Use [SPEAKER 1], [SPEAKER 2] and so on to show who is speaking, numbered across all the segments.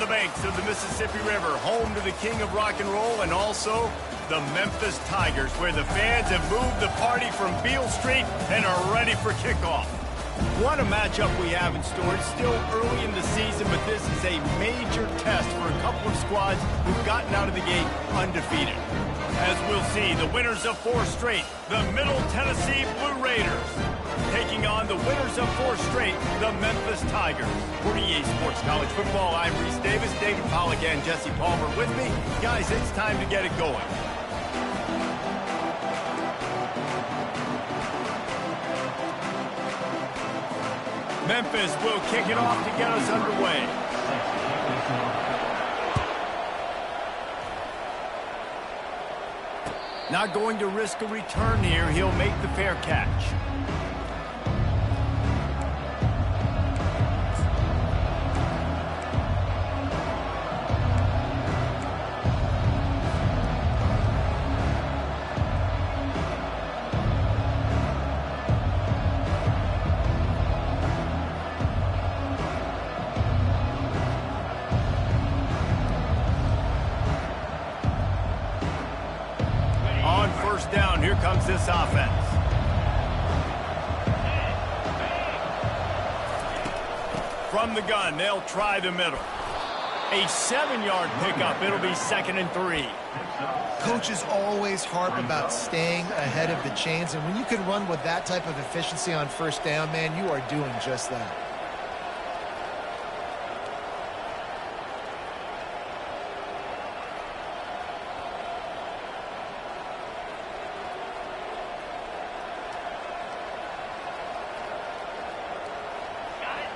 [SPEAKER 1] the banks of the Mississippi River, home to the king of rock and roll and also the Memphis Tigers, where the fans have moved the party from Beale Street and are ready for kickoff. What a matchup we have in store. It's still early in the season, but this is a major test for a couple of squads who've gotten out of the gate undefeated. As we'll see, the winners of 4 straight, the Middle Tennessee Blue Raiders, taking on the winners of 4 straight, the Memphis Tigers. For EA Sports College Football, I'm Reese Davis, David Pollack, and Jesse Palmer with me. Guys, it's time to get it going. Memphis will kick it off to get us underway. Not going to risk a return here. He'll make the fair catch. Down, here comes this offense. From the gun, they'll try the middle. A 7-yard pickup. It'll be 2nd and 3.
[SPEAKER 2] Coaches always harp about staying ahead of the chains, and when you can run with that type of efficiency on 1st down, man, you are doing just that.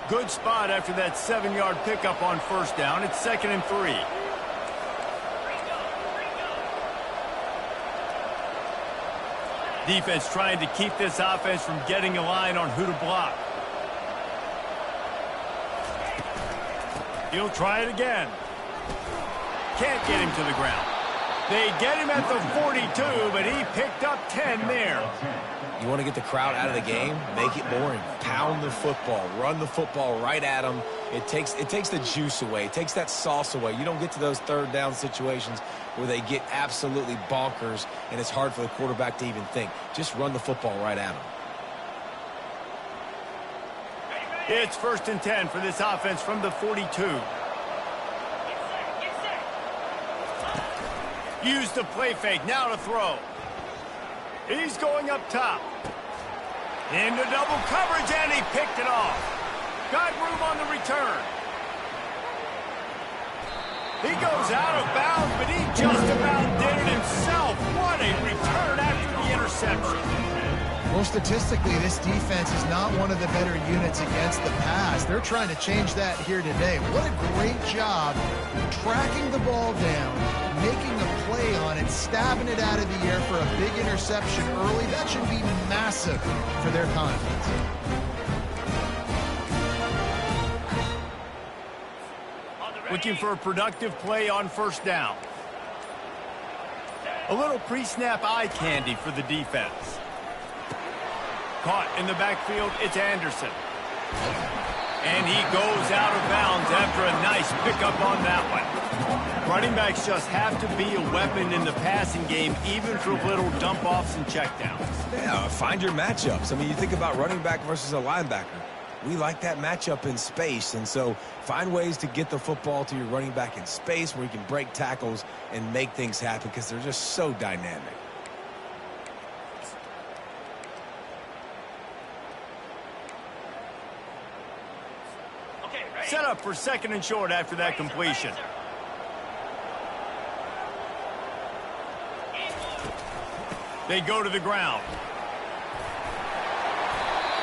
[SPEAKER 1] Good spot after that 7-yard pickup on 1st down. It's 2nd and 3. Defense trying to keep this offense from getting a line on who to block. He'll try it again. Can't get him to the ground. They get him at the 42, but he picked up 10 there.
[SPEAKER 3] You want to get the crowd out of the game? Make it boring. Pound the football. Run the football right at them. It takes the juice away. It takes that sauce away. You don't get to those 3rd down situations where they get absolutely bonkers, and it's hard for the quarterback to even think. Just run the football right at them.
[SPEAKER 1] It's 1st and 10 for this offense from the 42. Use the play fake. Now to throw. He's going up top. Into double coverage, and he picked it off. Got room on the return. He goes out of bounds, but he just about did it himself. What a return after the interception.
[SPEAKER 2] Well, statistically, this defense is not one of the better units against the pass. They're trying to change that here today. What a great job tracking the ball down, making a play on it, stabbing it out of the air for a big interception early. That should be massive for their confidence.
[SPEAKER 1] Looking for a productive play on 1st down. A little pre-snap eye candy for the defense. Caught in the backfield, it's Anderson. And he goes out of bounds after a nice pickup on that one. Running backs just have to be a weapon in the passing game, even for little dump-offs and checkdowns.
[SPEAKER 3] Yeah, find your matchups. I mean, you think about running back versus a linebacker. We like that matchup in space, and so find ways to get the football to your running back in space where you can break tackles and make things happen because they're just so dynamic.
[SPEAKER 1] Set up for 2nd and short after that completion. They go to the ground.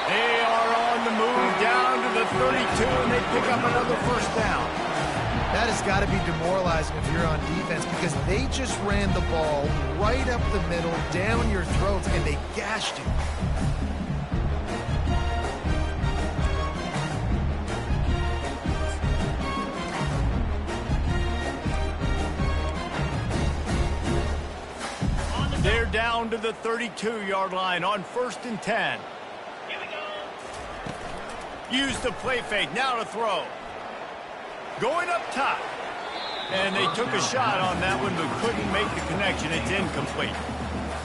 [SPEAKER 1] They are on the move down to the 32, and they pick up another 1st down.
[SPEAKER 2] That has got to be demoralizing if you're on defense because they just ran the ball right up the middle, down your throats, and they gashed you.
[SPEAKER 1] They're down to the 32-yard line on 1st and 10. Use the play fake. Now to throw. Going up top. And they took a shot on that one, but couldn't make the connection. It's incomplete.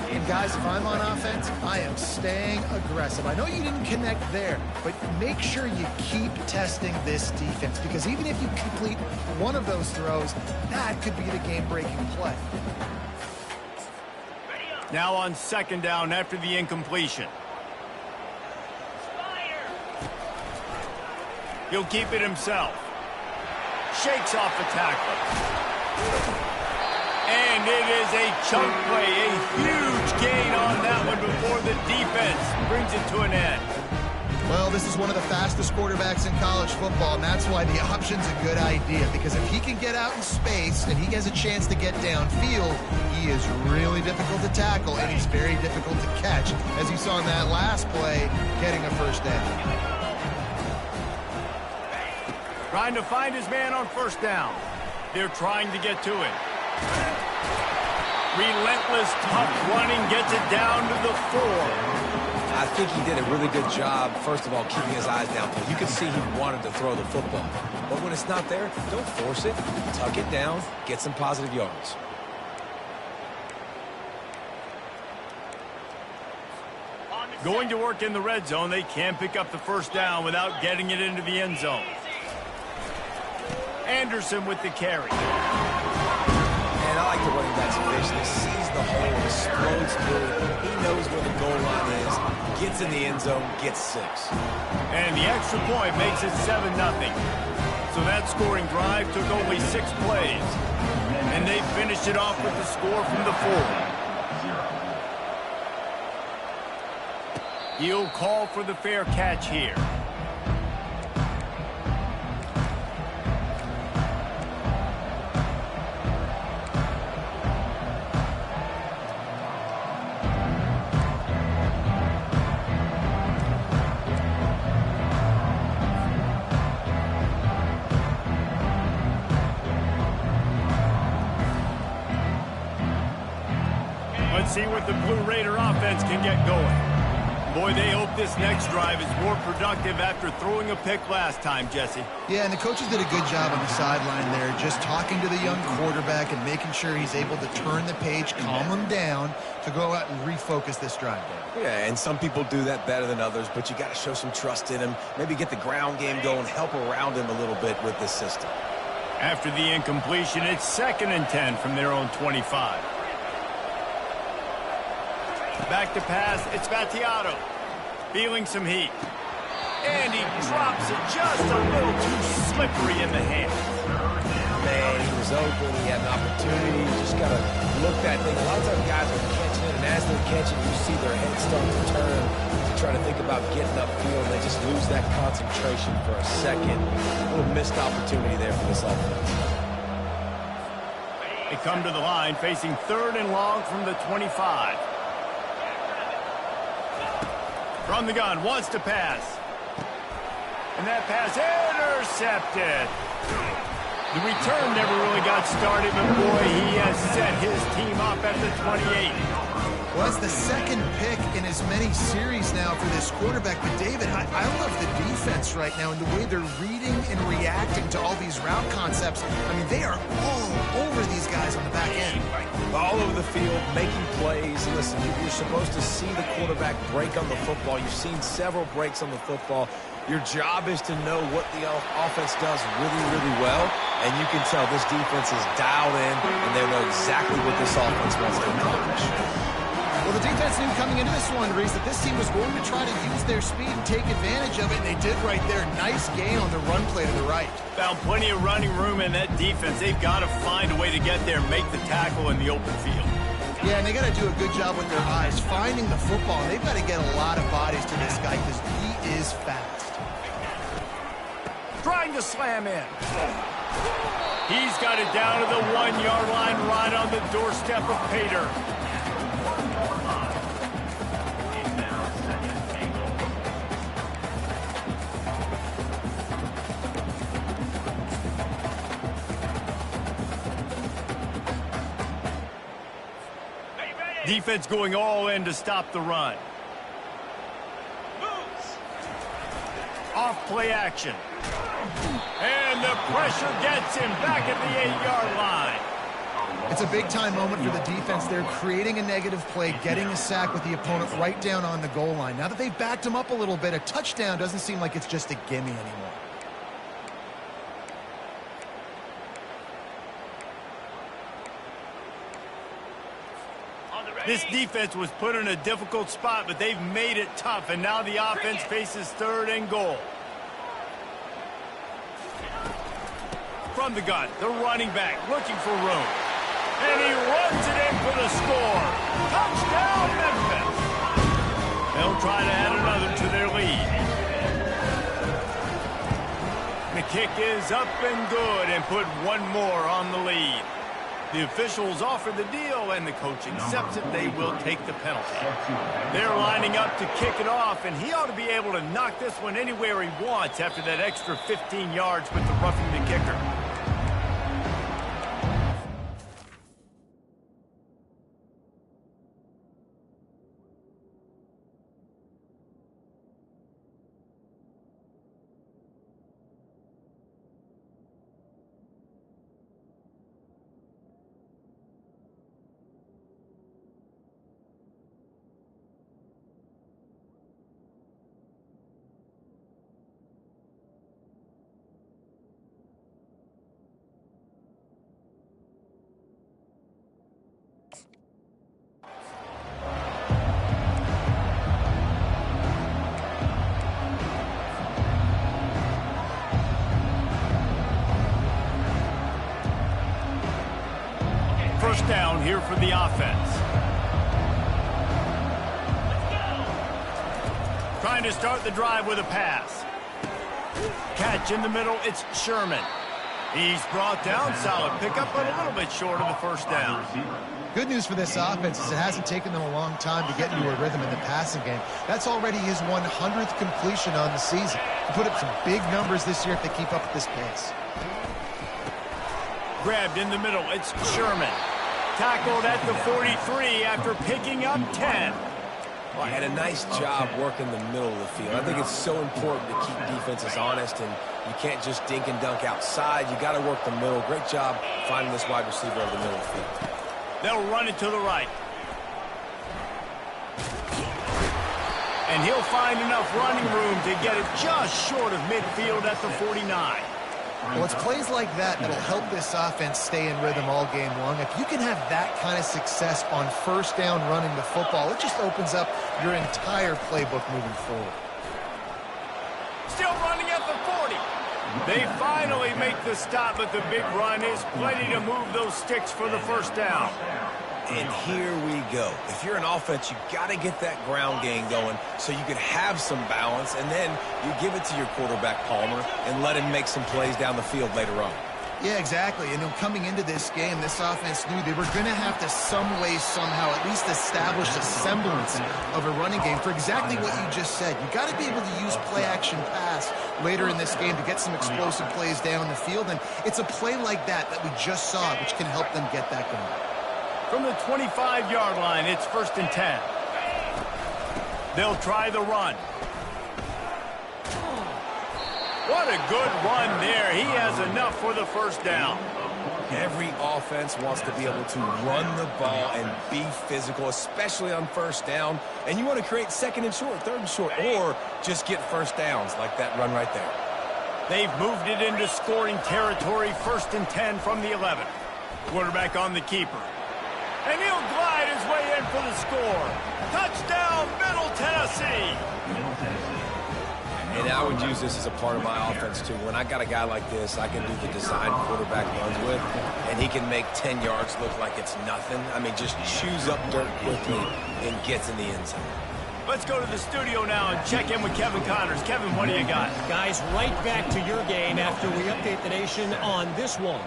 [SPEAKER 2] And guys, if I'm on offense, I am staying aggressive. I know you didn't connect there, but make sure you keep testing this defense, because even if you complete one of those throws, that could be the game-breaking play.
[SPEAKER 1] Now on second down after the incompletion. He'll keep it himself. Shakes off the tackle. And it is a chunk play, a huge gain on that one before the defense brings it to an end.
[SPEAKER 2] Well, this is one of the fastest quarterbacks in college football, and that's why the option's a good idea, because if he can get out in space and he has a chance to get downfield, he is really difficult to tackle, and he's very difficult to catch, as you saw in that last play, getting a first down.
[SPEAKER 1] Trying to find his man on first down. They're trying to get to it. Relentless, tough running, gets it down to the 4.
[SPEAKER 3] I think he did a really good job, first of all, keeping his eyes downfield. You can see he wanted to throw the football. But when it's not there, don't force it. Tuck it down, get some positive yards.
[SPEAKER 1] Going to work in the red zone, they can't pick up the first down without getting it into the end zone. Anderson with the carry.
[SPEAKER 3] And I like the running back's vision. He sees the hole, explodes through it. He knows where the goal line is, gets in the end zone, gets 6.
[SPEAKER 1] And the extra point makes it 7-0. So that scoring drive took only 6 plays. And they finished it off with the score from the 4. He'll call for the fair catch here. Let's see what the Blue Raider offense can get going. Boy, they hope this next drive is more productive after throwing a pick last time, Jesse.
[SPEAKER 2] Yeah, and the coaches did a good job on the sideline there, just talking to the young quarterback and making sure he's able to turn the page, calm him down, to go out and refocus this drive.
[SPEAKER 3] Yeah, and some people do that better than others, but you got to show some trust in him. Maybe get the ground game going, help around him a little bit with this system.
[SPEAKER 1] After the incompletion, it's 2nd and 10 from their own 25. Back to pass, it's Vattiato. Feeling some heat. And he drops it just a little too slippery in the hand.
[SPEAKER 3] Man, he was open, he had an opportunity. You just got to look that thing. A lot of times guys are catching it, and as they're catching, you see their head start to turn to try to think about getting upfield. They just lose that concentration for a second. A little missed opportunity there for this offense.
[SPEAKER 1] They come to the line facing 3rd and long from the 25. From the gun, wants to pass. And that pass intercepted. The return never really got started, but boy, he has set his team up at the 28.
[SPEAKER 2] Well, that's the 2nd pick in as many series now for this quarterback. But, David, I love the defense right now and the way they're reading and reacting to all these route concepts. I mean, they are all over these guys on the back end.
[SPEAKER 3] All over the field, making plays. Listen, you're supposed to see the quarterback break on the football. You've seen several breaks on the football. Your job is to know what the offense does really, really well, and you can tell this defense is dialed in, and they know exactly what this offense wants to accomplish.
[SPEAKER 2] Well, the defense knew coming into this one, Reese, that this team was going to try to use their speed and take advantage of it, and they did right there. Nice gain on the run play to the right.
[SPEAKER 1] Found plenty of running room in that defense. They've got to find a way to get there and make the tackle in the open field.
[SPEAKER 2] Yeah, and they got to do a good job with their eyes, finding the football. And they've got to get a lot of bodies to this guy because he is fast.
[SPEAKER 1] Trying to slam in. He's got it down to the 1-yard line right on the doorstep of Pater. Defense going all in to stop the run. Off play action. And the pressure gets him back at the 8-yard line.
[SPEAKER 2] It's a big-time moment for the defense. They're creating a negative play, getting a sack with the opponent right down on the goal line. Now that they've backed him up a little bit, a touchdown doesn't seem like it's just a gimme anymore.
[SPEAKER 1] This defense was put in a difficult spot, but they've made it tough, and now the offense faces 3rd and goal. From the gun, the running back looking for room. And he runs it in for the score. Touchdown, Memphis. They'll try to add another to their lead. The kick is up and good and put one more on the lead. The officials offer the deal, and the coach accepts it. They will take the penalty. They're lining up to kick it off, and he ought to be able to knock this one anywhere he wants after that extra 15 yards with the roughing the kicker. First down here for the offense. Trying to start the drive with a pass. Catch in the middle, it's Sherman. He's brought down, solid pickup, but a little bit short of the first down.
[SPEAKER 2] Good news for this offense is it hasn't taken them a long time to get into a rhythm in the passing game. That's already his 100th completion on the season. He'll put up some big numbers this year if they keep up at this pace.
[SPEAKER 1] Grabbed in the middle, it's Sherman. Tackled at the 43 after picking up 10.
[SPEAKER 3] Well, and a nice job working the middle of the field. I think it's so important to keep defenses honest, and you can't just dink and dunk outside. You got to work the middle. Great job finding this wide receiver over the middle of the field.
[SPEAKER 1] They'll run it to the right. And he'll find enough running room to get it just short of midfield at the 49.
[SPEAKER 2] Well, it's plays like that that'll help this offense stay in rhythm all game long. If you can have that kind of success on first down running the football, it just opens up your entire playbook moving forward.
[SPEAKER 1] Still running at the 40. They finally make the stop, but the big run is plenty to move those sticks for the first down.
[SPEAKER 3] And here we go. If you're an offense, you got to get that ground game going so you can have some balance, and then you give it to your quarterback, Palmer, and let him make some plays down the field later on.
[SPEAKER 2] Yeah, exactly. And coming into this game, this offense knew they were going to have to some way, somehow, at least establish a semblance of a running game for exactly what you just said. You got to be able to use play-action pass later in this game to get some explosive plays down the field, and it's a play like that that we just saw, which can help them get that going.
[SPEAKER 1] From the 25-yard line, it's 1st and 10. They'll try the run. What a good run there. He has enough for the first down.
[SPEAKER 3] Every offense wants to be able to run the ball and be physical, especially on first down. And you want to create 2nd and short, 3rd and short, or just get first downs like that run right there.
[SPEAKER 1] They've moved it into scoring territory, 1st and 10 from the 11. Quarterback on the keeper. And he'll glide his way in for the score. Touchdown, Middle Tennessee.
[SPEAKER 3] And I would use this as a part of my offense, too. When I got a guy like this, I can do the design quarterback runs with, and he can make 10 yards look like it's nothing. I mean, just chews up dirt quickly and gets in the end zone.
[SPEAKER 1] Let's go to the studio now and check in with Kevin Connors. Kevin, what do you got?
[SPEAKER 4] Guys, right back to your game after we update the nation on this one.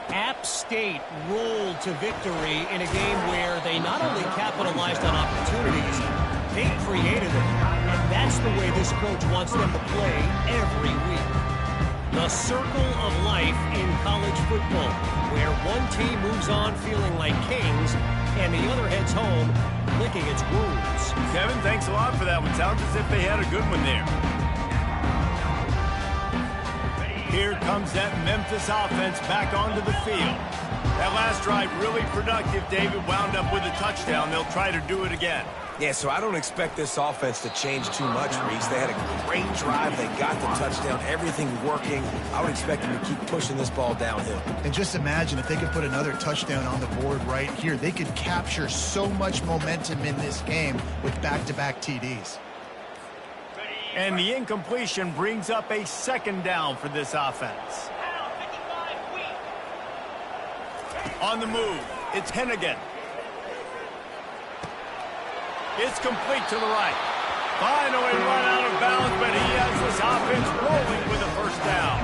[SPEAKER 4] App State rolled to victory in a game where they not only capitalized on opportunities, they created them. And that's the way this coach wants them to play every week. The circle of life in college football, where one team moves on feeling like kings and the other heads home licking its wounds.
[SPEAKER 1] Kevin, thanks a lot for that one. Sounds as if they had a good one there. Here comes that Memphis offense back onto the field. That last drive really productive, David. Wound up with a touchdown. They'll try to do it again.
[SPEAKER 3] Yeah, so I don't expect this offense to change too much, Reese. They had a great drive. They got the touchdown. Everything working. I would expect them to keep pushing this ball downhill.
[SPEAKER 2] And just imagine if they could put another touchdown on the board right here. They could capture so much momentum in this game with back-to-back TDs.
[SPEAKER 1] And the incompletion brings up a second down for this offense. On the move, it's Hennigan. It's complete to the right. Finally run out of bounds, but he has this offense rolling with a first down.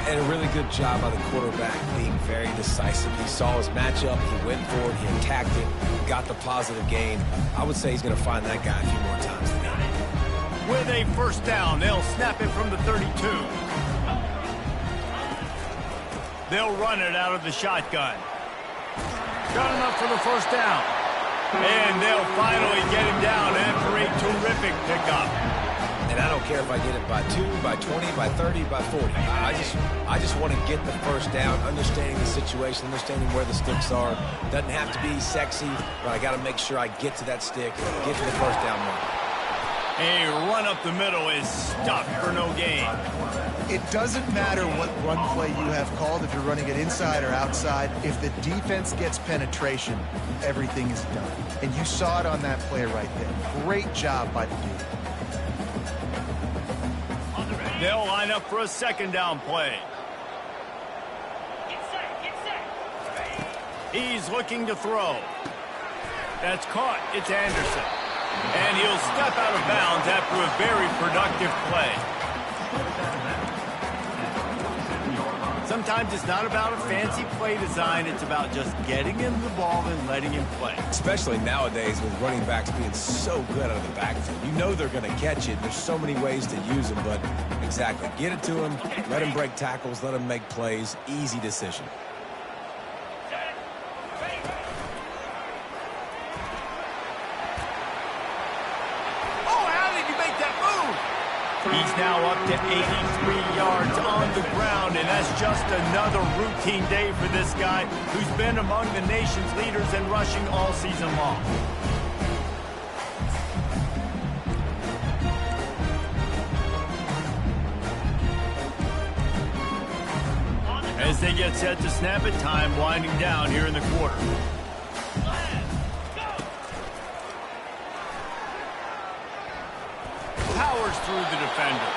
[SPEAKER 3] And a really good job by the quarterback being very decisive. He saw his matchup, he went for it, he attacked it, got the positive gain. I would say he's going to find that guy a few more times than that.
[SPEAKER 1] With a first down, they'll snap it from the 32. They'll run it out of the shotgun. Got enough for the first down. And they'll finally get him down after a terrific pickup.
[SPEAKER 3] And I don't care if I get it by 2, by 20, by 30, by 40. I just want to get the first down, understanding the situation, understanding where the sticks are. Doesn't have to be sexy, but I got to make sure I get to that stick, get to the first down mark.
[SPEAKER 1] A run up the middle is stuffed for no gain.
[SPEAKER 2] It doesn't matter what run play you have called, if you're running it inside or outside. If the defense gets penetration, everything is done. And you saw it on that play right there. Great job by the D.
[SPEAKER 1] They'll line up for a second down play. He's looking to throw. That's caught. It's Anderson. And he'll step out of bounds after a very productive play. Sometimes it's not about a fancy play design. It's about just getting him the ball and letting him play.
[SPEAKER 3] Especially nowadays with running backs being so good out of the backfield. You know they're going to catch it. There's so many ways to use them, but exactly. Get it to him, let him break tackles, let him make plays. Easy decision.
[SPEAKER 1] He's now up to 83 yards on the ground, and that's just another routine day for this guy who's been among the nation's leaders in rushing all season long. As they get set to snap it, time winding down here in the quarter. Powers through the defender.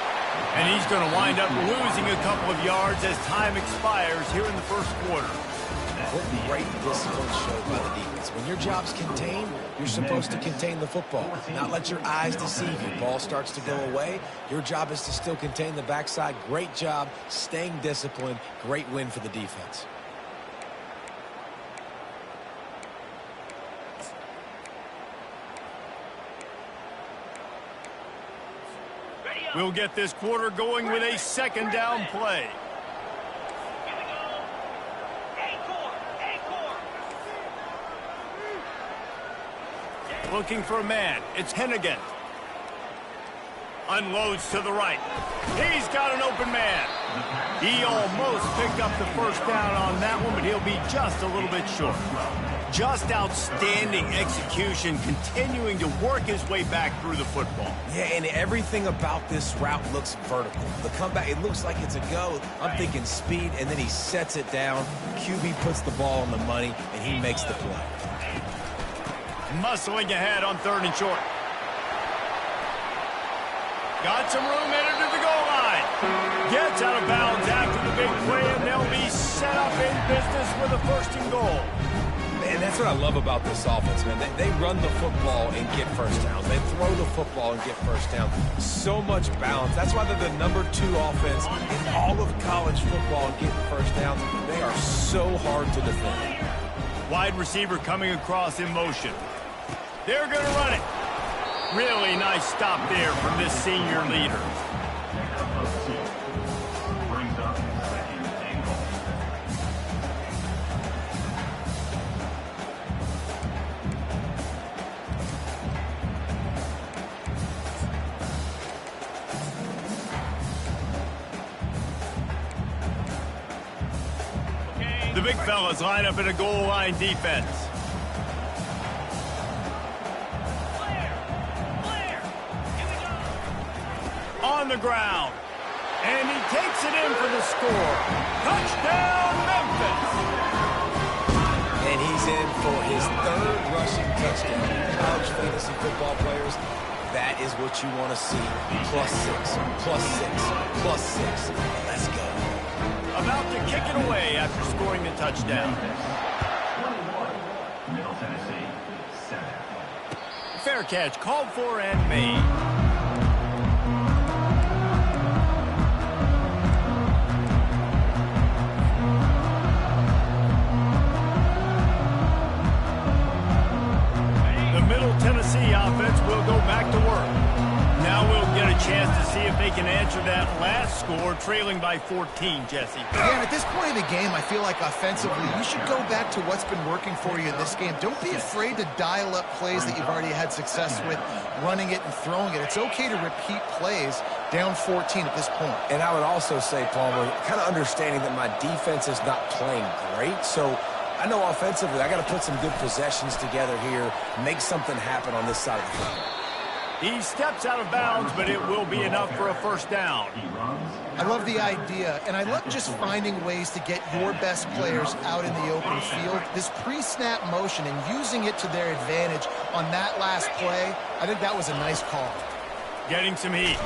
[SPEAKER 1] And he's going to wind up losing a couple of yards as time expires here in the first quarter.
[SPEAKER 3] What great discipline showed by the defense. When your job's contained, you're supposed to contain the football, not let your eyes deceive you. Ball starts to go away. Your job is to still contain the backside. Great job staying disciplined. Great win for the defense.
[SPEAKER 1] We'll get this quarter going with a second down play. Looking for a man. It's Hennigan. Unloads to the right. He's got an open man. He almost picked up the first down on that one, but he'll be just a little bit short. Just outstanding execution, continuing to work his way back through the football.
[SPEAKER 3] Yeah, and everything about this route looks vertical. The comeback, it looks like it's a go. I'm thinking speed, and then he sets it down. QB puts the ball on the money, and he makes the play.
[SPEAKER 1] Muscling ahead on 3rd and short. Got some room headed to the goal line. Gets out of bounds after the big play, and they'll be set up in business with a 1st and goal.
[SPEAKER 3] And that's what I love about this offense, man. They run the football and get first downs. They throw the football and get first down. So much balance. That's why they're the #2 offense in all of college football and getting first downs. They are so hard to defend.
[SPEAKER 1] Wide receiver coming across in motion. They're going to run it. Really nice stop there from this senior leader. big fellas line up in a goal line defense. On the ground. And he takes it in for the score. Touchdown, Memphis!
[SPEAKER 3] And he's in for his third rushing touchdown. College fantasy football players, that is what you want to see. +6, +6, +6. Let's go.
[SPEAKER 1] About to kick it away after scoring the touchdown.
[SPEAKER 5] Middle Tennessee, 7.
[SPEAKER 1] Fair catch called for and made. Tennessee offense will go back to work. Now we'll get a chance to see if they can answer that last score, trailing by 14, Jesse.
[SPEAKER 2] Yeah, at this point in the game, I feel like offensively, you should go back to what's been working for you in this game. Don't be afraid to dial up plays that you've already had success with, running it and throwing it. It's okay to repeat plays down 14 at this point.
[SPEAKER 3] And I would also say, Palmer, kind of understanding that my defense is not playing great, so I know offensively I got to put some good possessions together here, make something happen on this side of the field.
[SPEAKER 1] He steps out of bounds, but it will be enough for a first down.
[SPEAKER 2] I love the idea, and I love just finding ways to get your best players out in the open field. This pre-snap motion and using it to their advantage on that last play, I think that was a nice call.
[SPEAKER 1] Getting some heat.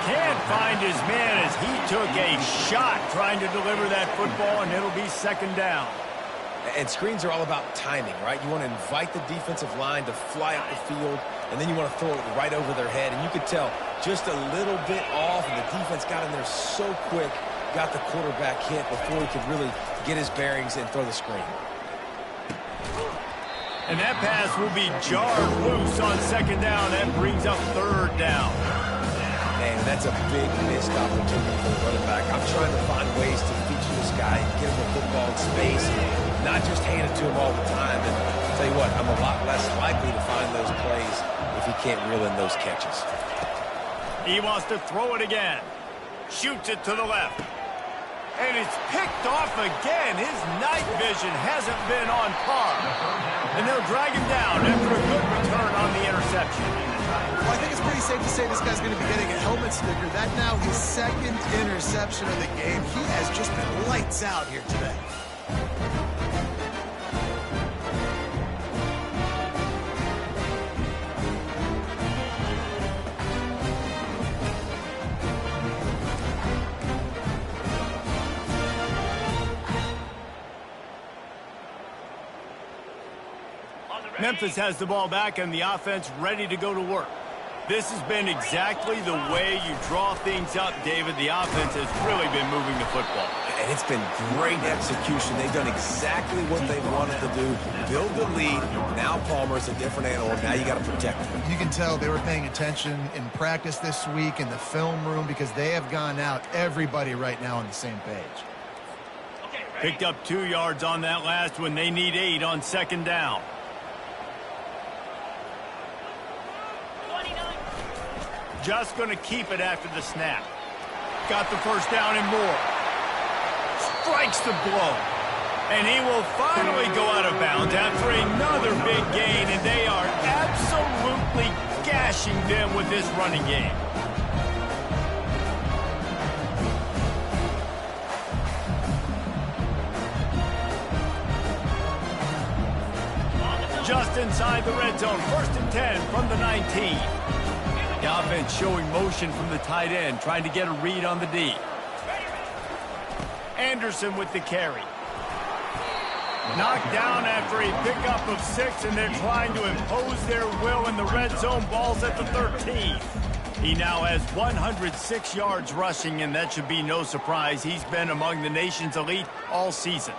[SPEAKER 1] Can't find his man as he took a shot trying to deliver that football, and it'll be second down.
[SPEAKER 3] And screens are all about timing, right? You want to invite the defensive line to fly up the field, and then you want to throw it right over their head. And you could tell just a little bit off, and the defense got in there so quick, got the quarterback hit before he could really get his bearings and throw the screen.
[SPEAKER 1] And that pass will be jarred loose on second down. That brings up third down.
[SPEAKER 3] And that's a big missed opportunity for the running back. I'm trying to find ways to feature this guy and get him the football in space, and not just hand it to him all the time. And I'll tell you what, I'm a lot less likely to find those plays if he can't reel in those catches.
[SPEAKER 1] He wants to throw it again. Shoots it to the left. And it's picked off again. His night vision hasn't been on par. And they'll drag him down after a good return on the interception.
[SPEAKER 2] Well, I think it's pretty safe to say this guy's going to be getting a helmet sticker. That now his second interception of the game. He has just been lights out here today.
[SPEAKER 1] Memphis has the ball back and the offense ready to go to work. This has been exactly the way you draw things up, David. The offense has really been moving the football.
[SPEAKER 3] And it's been great execution. They've done exactly what they wanted to do. Build the lead. Now Palmer's a different animal. Now you got to protect him.
[SPEAKER 2] You can tell they were paying attention in practice this week in the film room because they have gone out, everybody right now on the same page.
[SPEAKER 1] Picked up 2 yards on that last one. They need 8 on second down. Just going to keep it after the snap. Got the first down and more. Strikes the blow. And he will finally go out of bounds after another big gain, and they are absolutely gashing them with this running game. Just inside the red zone, 1st and 10 from the 19. The offense showing motion from the tight end, trying to get a read on the D. Anderson with the carry. Knocked down after a pickup of 6, and they're trying to impose their will in the red zone. Ball's at the 13. He now has 106 yards rushing, and that should be no surprise. He's been among the nation's elite all season.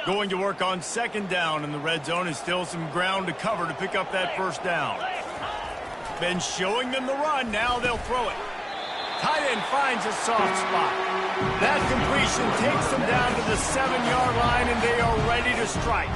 [SPEAKER 1] Going to work on second down in the red zone, and still some ground to cover to pick up that first down. Been showing them the run. Now they'll throw it. Tight end finds a soft spot. That completion takes them down to the 7-yard line, and they are ready to strike.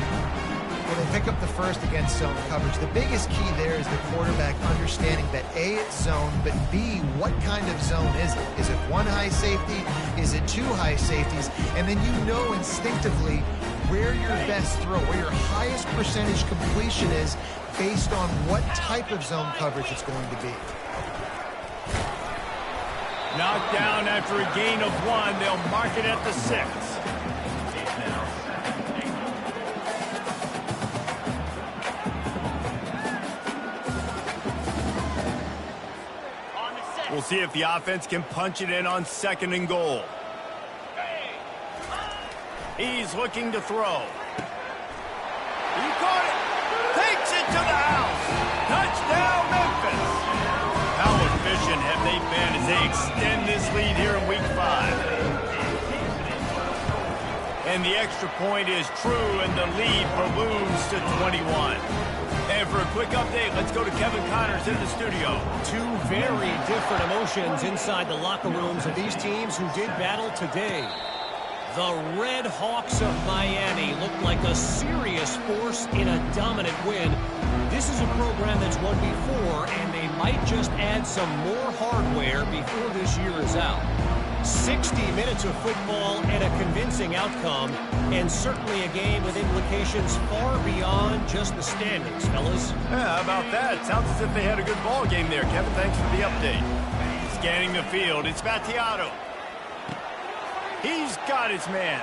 [SPEAKER 2] Well, they pick up the first against zone coverage. The biggest key there is the quarterback understanding that A, it's zone, but B, what kind of zone is it? Is it one high safety? Is it two high safeties? And then you know instinctively where your best throw, where your highest percentage completion is based on what type of zone coverage it's going to be.
[SPEAKER 1] Knocked down after a gain of 1. They'll mark it at the 6. We'll see if the offense can punch it in on 2nd and goal. He's looking to throw. He caught it. Takes it to the house. Touchdown, Memphis. How efficient have they been as they extend this lead here in Week 5? And the extra point is true, and the lead balloons to 21. And for a quick update, let's go to Kevin Connors in the studio.
[SPEAKER 4] Two very different emotions inside the locker rooms of these teams who did battle today. The Red Hawks of Miami look like a serious force in a dominant win. This is a program that's won before, and they might just add some more hardware before this year is out. 60 minutes of football and a convincing outcome, and certainly a game with implications far beyond just the standings, fellas.
[SPEAKER 1] Yeah, how about that? Sounds as if they had a good ball game there. Kevin, thanks for the update. Scanning the field, it's Battiato. He's got his man.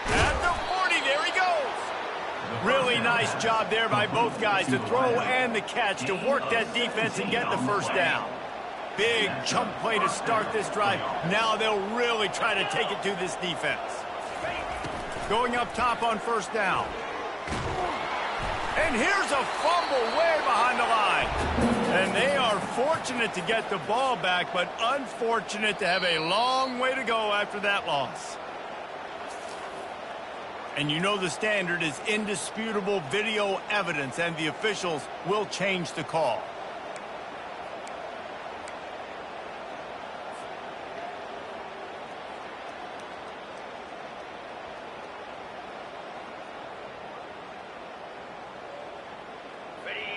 [SPEAKER 1] At the 40, there he goes. Really nice job there by both guys to throw and the catch to work that defense and get the first down. Big jump play to start this drive. Now they'll really try to take it to this defense. Going up top on 1st down. And here's a fumble way behind the line. And they are fortunate to get the ball back, but unfortunate to have a long way to go after that loss. And you know the standard is indisputable video evidence, and the officials will change the call.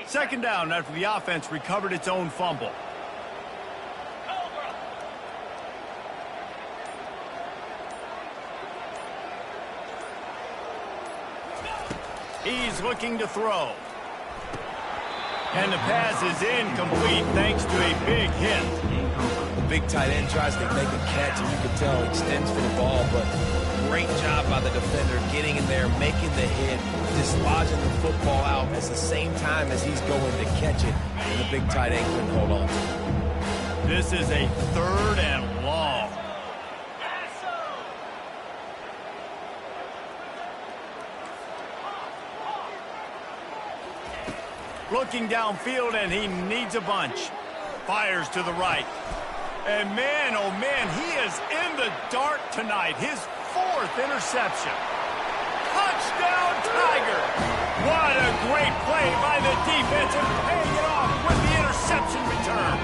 [SPEAKER 1] Second down after the offense recovered its own fumble. He's looking to throw. And the pass is incomplete thanks to a big hit.
[SPEAKER 3] The big tight end tries to make a catch, and you can tell he extends for the ball, but great job by the defender getting in there, making the hit, dislodging the football out at the same time as he's going to catch it, and the big tight end couldn't hold on.
[SPEAKER 1] This is a 3rd and long. Looking downfield, and he needs a bunch. Fires to the right. And man, oh man, he is in the dark tonight. His 4th interception. Touchdown, Tiger! What a great play by the defense, and paying it off with the interception return.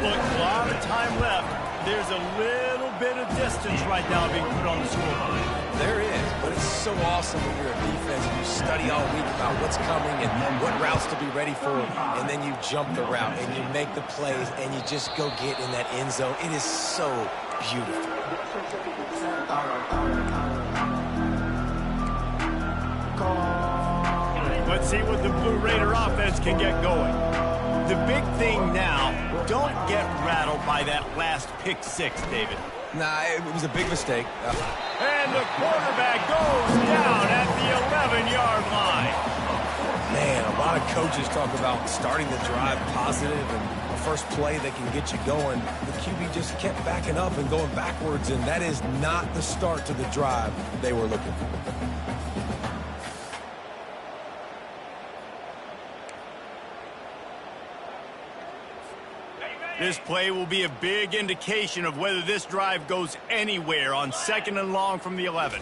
[SPEAKER 1] Look, a lot of time left. There's a little bit of distance right now being put on the scoreboard.
[SPEAKER 3] There is, but it's so awesome when you're a defense and you study all week about what's coming and what routes to be ready for, and then you jump the route and you make the plays and you just go get in that end zone. It is so beautiful.
[SPEAKER 1] Let's see what the Blue Raider offense can get going. The big thing now, don't get rattled by that last pick 6, David.
[SPEAKER 3] Nah, it was a big mistake.
[SPEAKER 1] And the quarterback goes down at the 11-yard line.
[SPEAKER 3] Man, a lot of coaches talk about starting the drive positive and the first play that can get you going. The QB just kept backing up and going backwards, and that is not the start to the drive they were looking for.
[SPEAKER 1] This play will be a big indication of whether this drive goes anywhere on 2nd and long from the 11.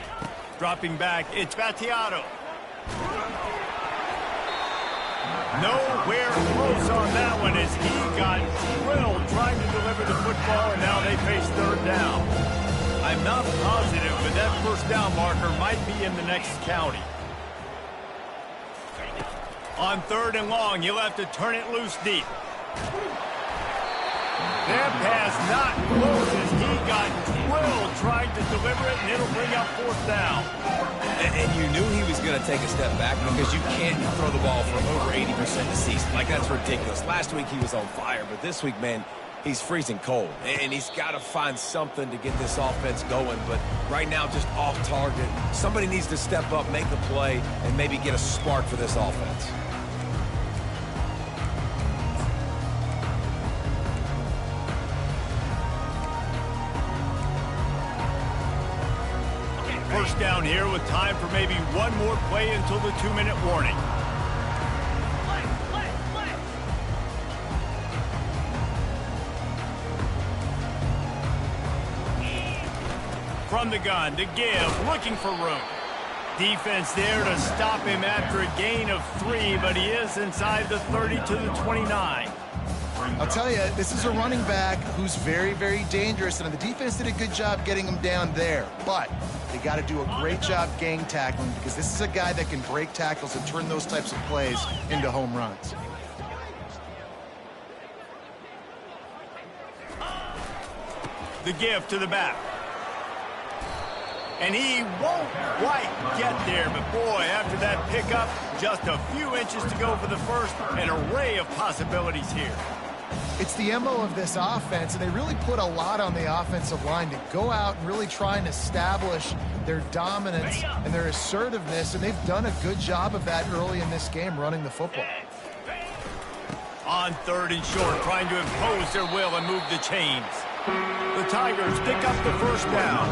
[SPEAKER 1] Dropping back, it's Battiato. Nowhere close on that one as he got drilled trying to deliver the football, and now they face 3rd down. I'm not positive, but that 1st down marker might be in the next county. On 3rd and long, you'll have to turn it loose deep. That pass not close as he got drilled trying to deliver it, and it'll bring up 4th down.
[SPEAKER 3] And you knew he was going to take a step back because you can't throw the ball for over 80% of the season. Like, that's ridiculous. Last week he was on fire, but this week, man, he's freezing cold. And he's got to find something to get this offense going. But right now, just off target. Somebody needs to step up, make a play, and maybe get a spark for this offense.
[SPEAKER 1] First down here with time for maybe one more play until the 2-minute warning. From the gun to give, looking for room. Defense there to stop him after a gain of 3, but he is inside the 30 to the 29.
[SPEAKER 2] I'll tell you, this is a running back who's very, very dangerous, and the defense did a good job getting him down there. But they got to do a great job gang tackling because this is a guy that can break tackles and turn those types of plays into home runs.
[SPEAKER 1] The give to the back. And he won't quite get there, but boy, after that pickup, just a few inches to go for the first, an array of possibilities here.
[SPEAKER 2] It's the MO of this offense, and they really put a lot on the offensive line to go out and really try and establish their dominance and their assertiveness, and they've done a good job of that early in this game running the football.
[SPEAKER 1] On 3rd and short, trying to impose their will and move the chains. The Tigers pick up the first down.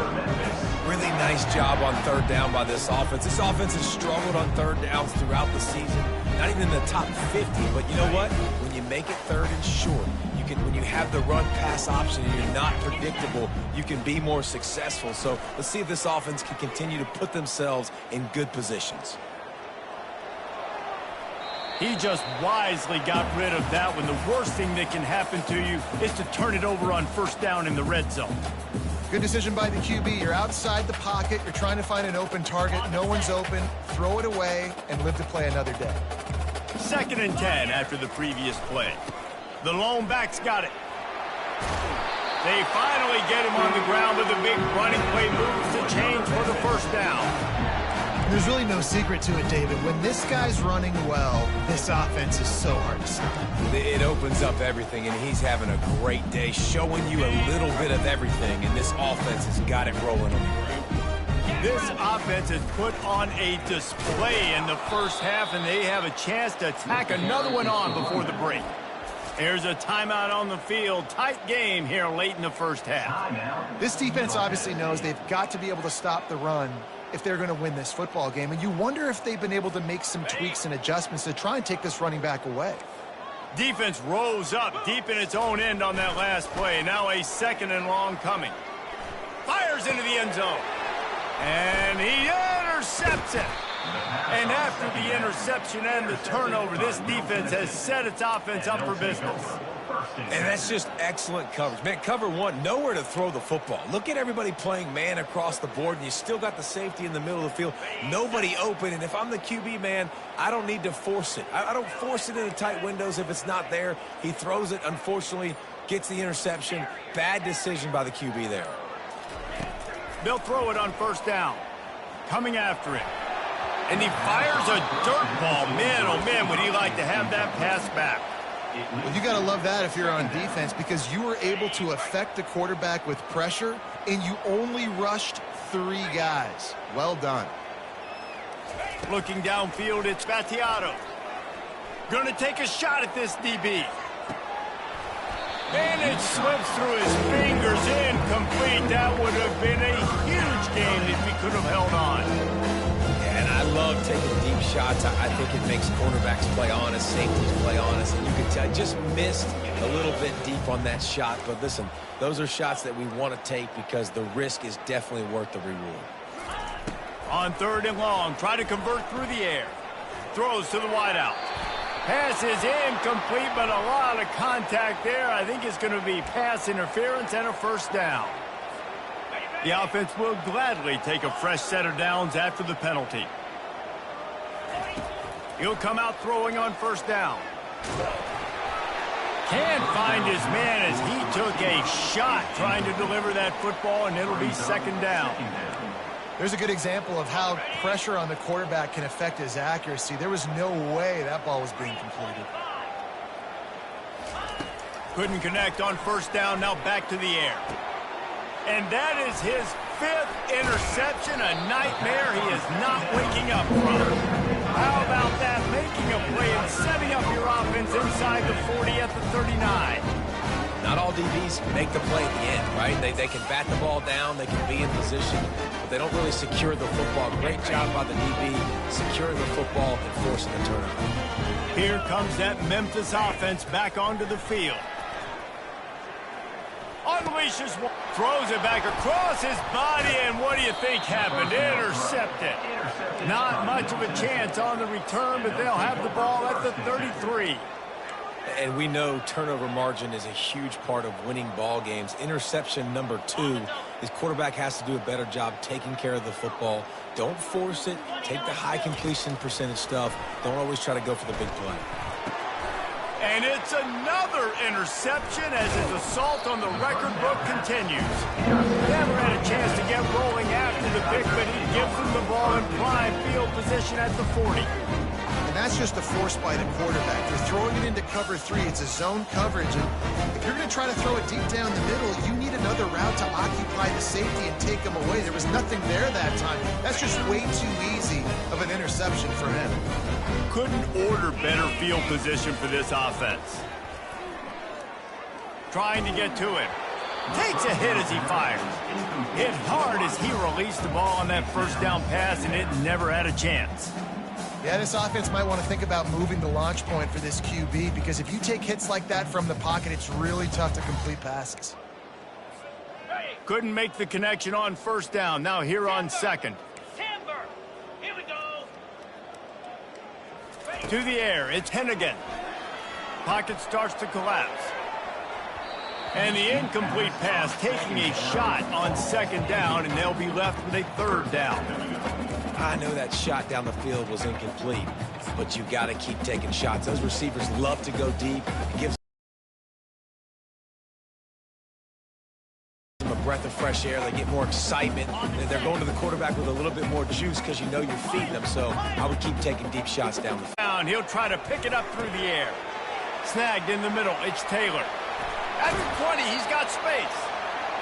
[SPEAKER 3] Really nice job on 3rd down by this offense. This offense has struggled on 3rd downs throughout the season. Not even in the top 50, but you know what? When you make it 3rd and short, when you have the run-pass option and you're not predictable, you can be more successful. So let's see if this offense can continue to put themselves in good positions.
[SPEAKER 1] He just wisely got rid of that one. The worst thing that can happen to you is to turn it over on 1st down in the red zone.
[SPEAKER 2] Good decision by the QB. You're outside the pocket. You're trying to find an open target. No one's open. Throw it away and live to play another day.
[SPEAKER 1] 2nd and 10 after the previous play. The lone back's got it. They finally get him on the ground with a big running play moves the chains for the first down.
[SPEAKER 2] There's really no secret to it, David. When this guy's running well, this offense is so hard to stop.
[SPEAKER 3] It opens up everything, and he's having a great day, showing you a little bit of everything, and this offense has got it rolling on the ground.
[SPEAKER 1] This offense has put on a display in the first half, and they have a chance to tack another one on before the break. There's a timeout on the field. Tight game here late in the first half.
[SPEAKER 2] This defense obviously knows they've got to be able to stop the run if they're going to win this football game. And you wonder if they've been able to make some tweaks and adjustments to try and take this running back away.
[SPEAKER 1] Defense rose up deep in its own end on that last play. Now a 2nd and long coming. Fires into the end zone. And he intercepts it. And after the interception and the turnover, this defense has set its offense up for business.
[SPEAKER 3] And that's just excellent coverage. Man, cover one, nowhere to throw the football. Look at everybody playing man across the board, and you still got the safety in the middle of the field. Nobody open, and if I'm the QB, man, I don't need to force it. I don't force it into tight windows if it's not there. He throws it, unfortunately, gets the interception. Bad decision by the QB there.
[SPEAKER 1] They'll throw it on 1st down. Coming after it. And he fires a dirt ball. Man, oh man, would he like to have that pass back.
[SPEAKER 2] Well, you got to love that if you're on defense, because you were able to affect the quarterback with pressure, and you only rushed 3 guys. Well done.
[SPEAKER 1] Looking downfield, it's Battiato. Going to take a shot at this DB. And it slips through his fingers, incomplete. That would have been a huge game if he could have held on.
[SPEAKER 3] And I love taking deep shots. I think it makes quarterbacks play honest, safeties play honest. And you can tell I just missed a little bit deep on that shot. But listen, those are shots that we want to take because the risk is definitely worth the reward.
[SPEAKER 1] On 3rd and long, try to convert through the air. Throws to the wideout. Pass is incomplete, but a lot of contact there. I think it's going to be pass interference and a 1st down. The offense will gladly take a fresh set of downs after the penalty. He'll come out throwing on first down. Can't find his man as he took a shot trying to deliver that football, and it'll be second down.
[SPEAKER 2] There's a good example of how pressure on the quarterback can affect his accuracy. There was no way that ball was being completed.
[SPEAKER 1] Couldn't connect on first down, now back to the air. And that is his 5th interception, a nightmare he is not waking up from. How about that, making a play and setting up your offense inside the 40 at the 39.
[SPEAKER 3] Not all DBs make the play at the end, right? They can bat the ball down, they can be in position, but they don't really secure the football. Great job by the DB securing the football and forcing the turnover.
[SPEAKER 1] Here comes that Memphis offense back onto the field. Unleashes one, throws it back across his body, and what do you think happened? Intercepted. Not much of a chance on the return, but they'll have the ball at the 33.
[SPEAKER 3] And we know turnover margin is a huge part of winning ball games. Interception number 2, his quarterback has to do a better job taking care of the football. Don't force it. Take the high completion percentage stuff. Don't always try to go for the big play.
[SPEAKER 1] And it's another interception as his assault on the record book continues. Never had a chance to get rolling after the pick, but he gives him the ball in prime field position at the 40.
[SPEAKER 2] And that's just a force by the quarterback. You're throwing it into cover 3. It's a zone coverage. And if you're going to try to throw it deep down the middle, you need another route to occupy the safety and take him away. There was nothing there that time. That's just way too easy of an interception for him.
[SPEAKER 1] Couldn't order better field position for this offense. Trying to get to it. Takes a hit as he fires. Hit hard as he released the ball on that first down pass, and it never had a chance.
[SPEAKER 2] Yeah, this offense might want to think about moving the launch point for this QB, because if you take hits like that from the pocket, it's really tough to complete passes.
[SPEAKER 1] Couldn't make the connection on first down. Now here on second.
[SPEAKER 6] Here we go.
[SPEAKER 1] To the air, it's Hennigan. Pocket starts to collapse. And the incomplete pass taking a shot on second down, and they'll be left with a third down.
[SPEAKER 3] I know that shot down the field was incomplete, but you got to keep taking shots. Those receivers love to go deep. It gives them a breath of fresh air. They get more excitement. They're going to the quarterback with a little bit more juice because you know you're feeding them. So I would keep taking deep shots down the field.
[SPEAKER 1] He'll try to pick it up through the air. Snagged in the middle. It's Taylor. At the 20, he's got space.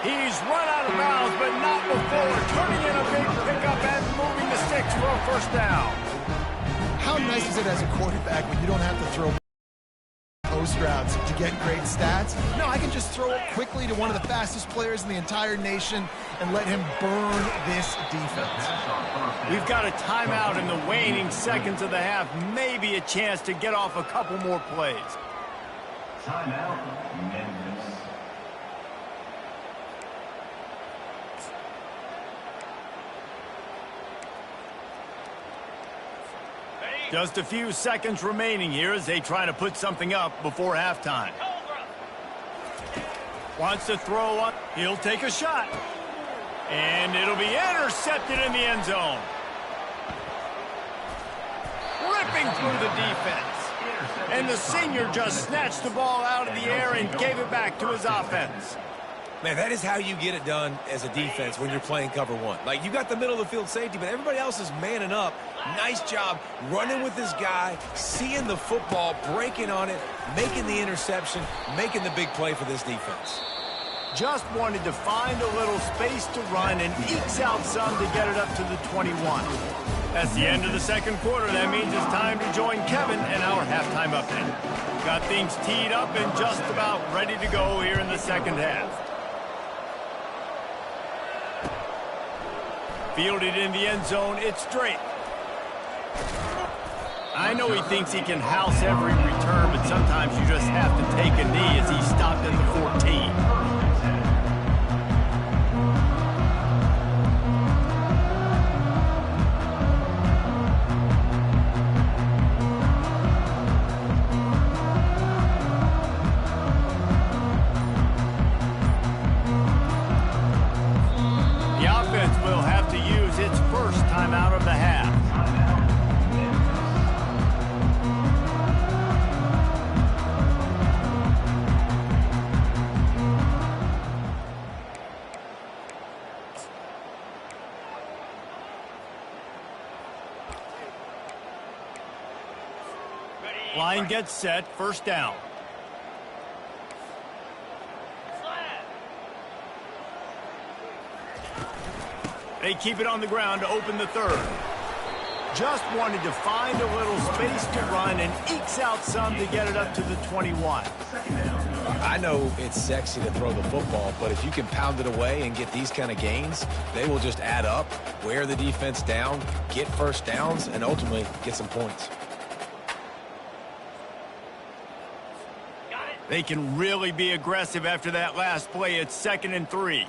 [SPEAKER 1] He's run out of bounds, but not before turning in a big pickup and moving the sticks for a first down.
[SPEAKER 2] How nice is it as a quarterback when you don't have to throw post routes to get great stats? No, I can just throw it quickly to one of the fastest players in the entire nation and let him burn this defense.
[SPEAKER 1] We've got a timeout in the waning seconds of the half. Maybe a chance to get off a couple more plays.
[SPEAKER 5] Timeout, Memphis.
[SPEAKER 1] Just a few seconds remaining here as they try to put something up before halftime. Wants to throw up. He'll take a shot. And it'll be intercepted in the end zone. Ripping through the defense. And the senior just snatched the ball out of the air and gave it back to his offense.
[SPEAKER 3] Man, that is how you get it done as a defense when you're playing cover 1. Like, you got the middle of the field safety, but everybody else is manning up. Nice job running with this guy, seeing the football, breaking on it, making the interception, making the big play for this defense.
[SPEAKER 1] Just wanted to find a little space to run and ekes out some to get it up to the 21. That's the end of the second quarter. That means it's time to join Kevin and our halftime update. Got things teed up and just about ready to go here in the second half. Fielded in the end zone, it's Drake. I know he thinks he can house every return, but sometimes you just have to take a knee as he stopped at the 14. Line gets set, first down. They keep it on the ground to open the third. Just wanted to find a little space to run and ekes out some to get it up to the 21.
[SPEAKER 3] I know it's sexy to throw the football, but if you can pound it away and get these kind of gains, they will just add up, wear the defense down, get first downs, and ultimately get some points.
[SPEAKER 1] They can really be aggressive after that last play. It's 2nd and 3.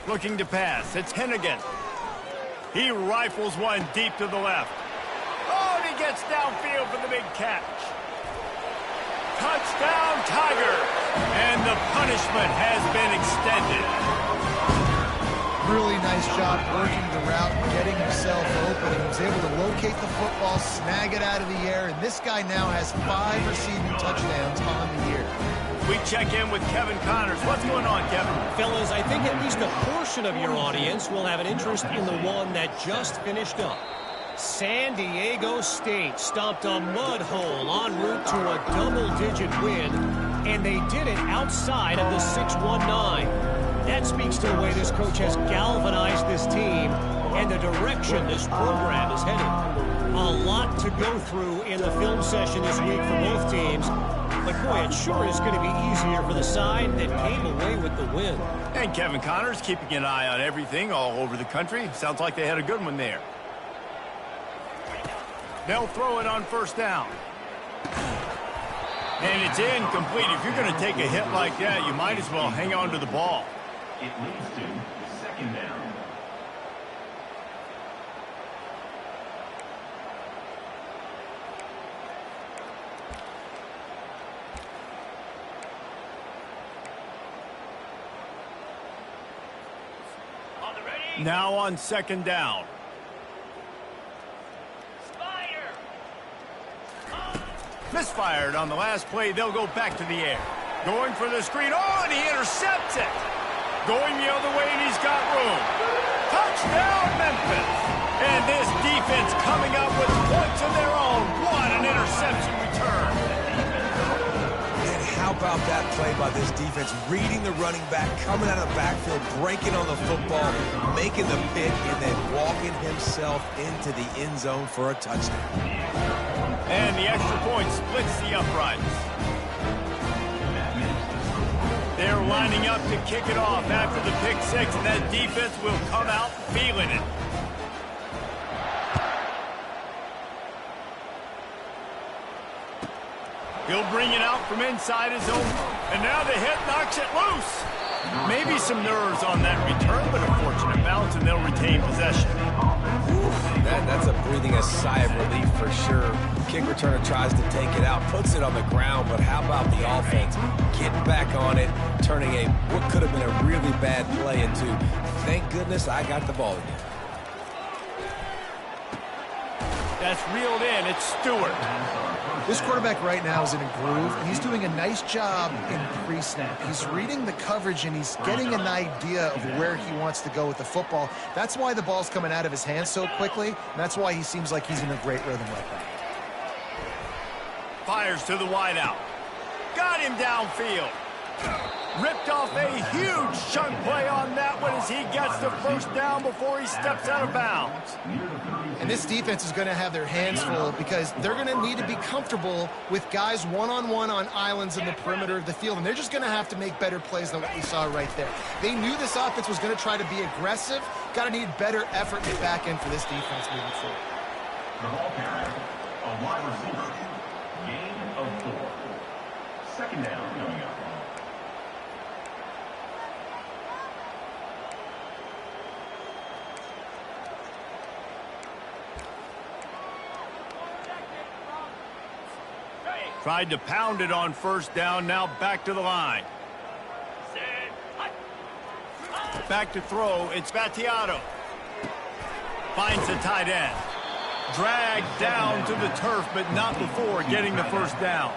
[SPEAKER 1] Looking to pass. It's Hennigan. He rifles one deep to the left. Oh, and he gets downfield for the big catch. Touchdown, Tigers! And the punishment has been extended.
[SPEAKER 2] Really nice job working the route and getting himself open. He was able to locate the football, snag it out of the air, and this guy now has 5 receiving touchdowns on the year.
[SPEAKER 1] We check in with Kevin Connors. What's going on, Kevin?
[SPEAKER 4] Fellas, I think at least a portion of your audience will have an interest in the one that just finished up. San Diego State stomped a mud hole en route to a double-digit win, and they did it outside of the 619. That speaks to the way this coach has galvanized this team and the direction this program is headed. A lot to go through in the film session this week for both teams. But, boy, it sure is going to be easier for the side that came away with the win.
[SPEAKER 1] And Kevin Connors keeping an eye on everything all over the country. Sounds like they had a good one there. They'll throw it on first down. And it's incomplete. If you're going to take a hit like that, you might as well hang on to the ball.
[SPEAKER 5] It leads to 2nd down.
[SPEAKER 1] Now on 2nd down. Misfired on the last play. They'll go back to the air. Going for the screen. Oh, and he intercepts it. Going the other way, and he's got room. Touchdown, Memphis. And this defense coming up with points of their own. What an interception return.
[SPEAKER 3] And how about that play by this defense? Reading the running back, coming out of the backfield, breaking on the football, making the pick, and then walking himself into the end zone for a touchdown.
[SPEAKER 1] And the extra point splits the uprights. They're lining up to kick it off after the pick six, and that defense will come out feeling it. He'll bring it out from inside his own, and now the hit knocks it loose. Maybe some nerves on that return, but a fortunate bounce, and they'll retain possession.
[SPEAKER 3] That's a breathing a sigh of relief for sure. Kick returner tries to take it out, puts it on the ground, but how about the offense? Getting back on it, turning what could have been a really bad play into, thank goodness I got the ball again.
[SPEAKER 1] That's reeled in. It's Stewart.
[SPEAKER 2] This quarterback right now is in a groove, and he's doing a nice job in pre-snap. He's reading the coverage, and he's getting an idea of where he wants to go with the football. That's why the ball's coming out of his hands so quickly, and that's why he seems like he's in a great rhythm right now.
[SPEAKER 1] Fires to the wideout. Got him downfield. Ripped off a huge chunk play on that one as he gets the first down before he steps out of bounds.
[SPEAKER 2] And this defense is going to have their hands full because they're going to need to be comfortable with guys one-on-one on islands in the perimeter of the field, and they're just going to have to make better plays than what we saw right there. They knew this offense was going to try to be aggressive. Got to need better effort in the back end for this defense moving forward.
[SPEAKER 5] The ball carrier, a wide receiver, gain of 4. 2nd down coming up.
[SPEAKER 1] Tried to pound it on first down, now back to the line. Back to throw, it's Battiato. Finds the tight end. Dragged down to the turf, but not before getting the first down.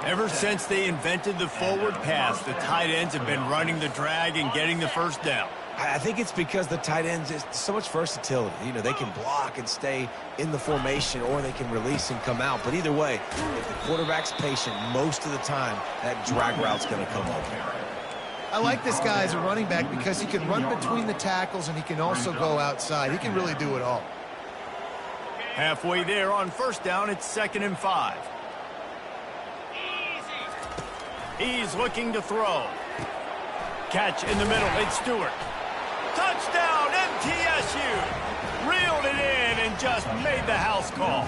[SPEAKER 1] Ever since they invented the forward pass, the tight ends have been running the drag and getting the first down.
[SPEAKER 3] I think it's because the tight ends is so much versatility. You know, they can block and stay in the formation, or they can release and come out. But either way, if the quarterback's patient, most of the time, that drag route's going to come open.
[SPEAKER 2] I like this guy as a running back because he can run between the tackles and he can also go outside. He can really do it all.
[SPEAKER 1] Halfway there on first down, it's 2nd and 5. He's looking to throw. Catch in the middle, it's Stewart. Touchdown, MTSU! Reeled it in and just made the house call.